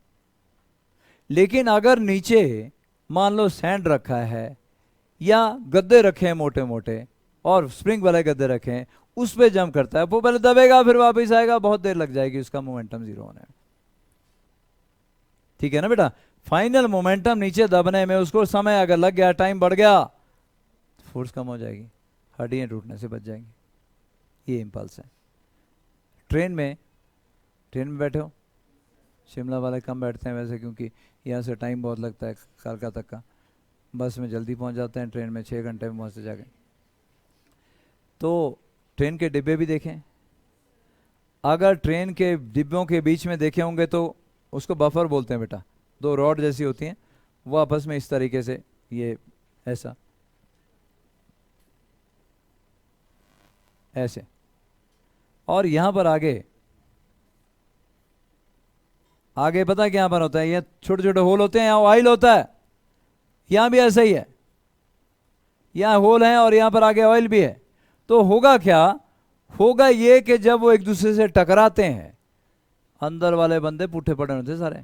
A: लेकिन अगर नीचे मान लो सैंड रखा है या गद्दे रखे हैं मोटे मोटे और स्प्रिंग वाले गद्दे रखे हैं, उस पर जंप करता है, वो पहले दबेगा फिर वापस आएगा, बहुत देर लग जाएगी उसका मोमेंटम 0 होने में। ठीक है ना बेटा, फाइनल मोमेंटम नीचे दबने में उसको समय अगर लग गया, टाइम बढ़ गया, फोर्स कम हो जाएगी, हड्डियां टूटने से बच जाएंगी। ये इम्पल्स है। ट्रेन में बैठे हो, शिमला वाले कम बैठते हैं वैसे, क्योंकि यहाँ से टाइम बहुत लगता है कलकत्ता तक का। बस में जल्दी पहुँच जाते हैं, ट्रेन में 6 घंटे में पहुँचते जाके। तो ट्रेन के डिब्बे भी देखें, अगर ट्रेन के डिब्बों के बीच में देखे होंगे तो उसको बफर बोलते हैं बेटा, 2 रॉड जैसी होती हैं, वो आपस में इस तरीके से ये ऐसा ऐसे, और यहां पर आगे पता है क्या पर होता है, ये छोटे छोटे होल होते हैं, यहाँ ऑयल होता है, यहां भी ऐसा ही है, यहां होल है और यहां पर आगे ऑयल भी है। तो होगा क्या, होगा ये कि जब वो एक दूसरे से टकराते हैं, अंदर वाले बंदे पुट्ठे पड़े होते सारे।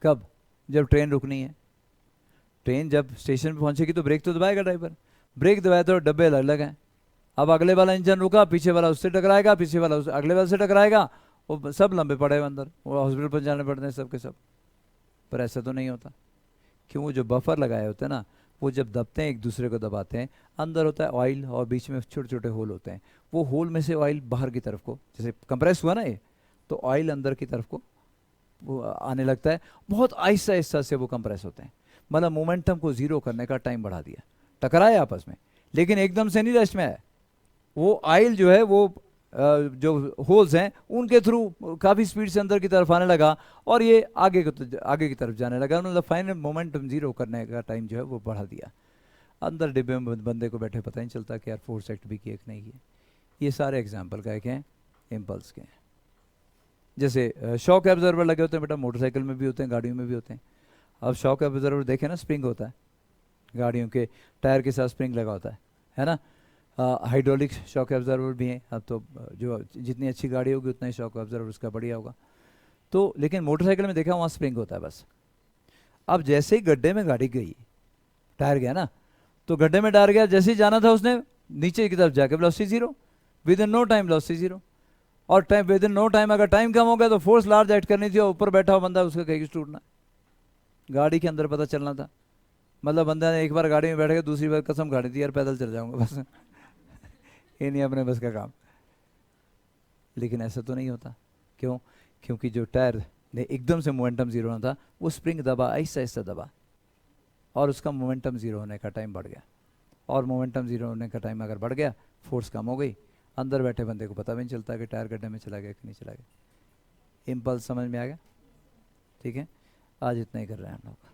A: कब, जब ट्रेन रुकनी है, ट्रेन जब स्टेशन पे पहुंचेगी तो ब्रेक तो दबाएगा ड्राइवर, ब्रेक दबाए तो डब्बे अलग अलग हैं। अब अगले वाला इंजन रुका, पीछे वाला उससे टकराएगा, पीछे वाला अगले वाले से टकराएगा, वो सब लंबे पड़े हुए अंदर, वो हॉस्पिटल पर जाने पड़ते हैं सब के सब। पर ऐसा तो नहीं होता, क्यों, वो जो बफर लगाए होते हैं ना, वो जब दबते हैं एक दूसरे को दबाते हैं, अंदर होता है ऑयल और बीच में छोटे छोटे होल होते हैं, वो होल में से ऑयल बाहर की तरफ को, जैसे कंप्रेस हुआ ना ये, तो ऑयल अंदर की तरफ को वो आने लगता है, बहुत आहिस्ता आहिस्ता से वो कंप्रेस होते हैं। मतलब मोमेंटम को 0 करने का टाइम बढ़ा दिया, टकराए आपस में, लेकिन एकदम से नहीं रेस्ट में आया, वो ऑयल जो है वो जो होल्स हैं उनके थ्रू काफ़ी स्पीड से अंदर की तरफ आने लगा और ये आगे की तरफ जाने लगा। मतलब फाइनल मोमेंटम 0 करने का टाइम जो है वो बढ़ा दिया। अंदर डिब्बे में बंदे को बैठे पता नहीं चलता कि यार फोर्स एक्ट भी किया कि नहीं किया। ये सारे एग्जाम्पल का एक हैं, इम्पल्स के हैं। जैसे शॉक एब्जर्वर लगे होते हैं बेटा, मोटरसाइकिल में भी होते हैं, गाड़ियों में भी होते हैं। अब शॉक एब्जर्वर देखें ना, स्प्रिंग होता है, गाड़ियों के टायर के साथ स्प्रिंग लगा होता है ना। हाइड्रोलिक शॉक ऑब्जर्वर भी हैं। अब तो जो जितनी अच्छी गाड़ी होगी उतना ही शॉक ऑब्जर्वर उसका बढ़िया होगा। तो लेकिन मोटरसाइकिल में देखा वहाँ स्प्रिंग होता है बस। अब जैसे ही गड्ढे में गाड़ी गई, टायर गया ना, तो गड्ढे में टायर गया, जैसे ही जाना था उसने नीचे की तरफ जाके velocity 0, within no time velocity 0। और time within no time, अगर टाइम कम हो गया तो फोर्स लार्ज एक्ट करनी थी और ऊपर बैठा हुआ बंदा उसका कहीं टूटना, गाड़ी के अंदर पता चलना था। मतलब बंदा ने एक बार गाड़ी में बैठ गया, दूसरी बार कसम गाड़ी थी यार पैदल चल जाऊंगा बस ये नहीं अपने बस का काम। लेकिन ऐसा तो नहीं होता, क्यों, क्योंकि जो टायर ने एकदम से मोमेंटम 0 होना था, वो स्प्रिंग दबा, आहिस्ता आहिस्ता दबा और उसका मोमेंटम 0 होने का टाइम बढ़ गया। और मोमेंटम 0 होने का टाइम अगर बढ़ गया, फोर्स कम हो गई, अंदर बैठे बंदे को पता भी नहीं चलता कि टायर गड्ढे में चला गया कि नहीं चला गया। इम्पल्स समझ में आ गया। ठीक है, आज इतना ही कर रहे हैं हम लोग।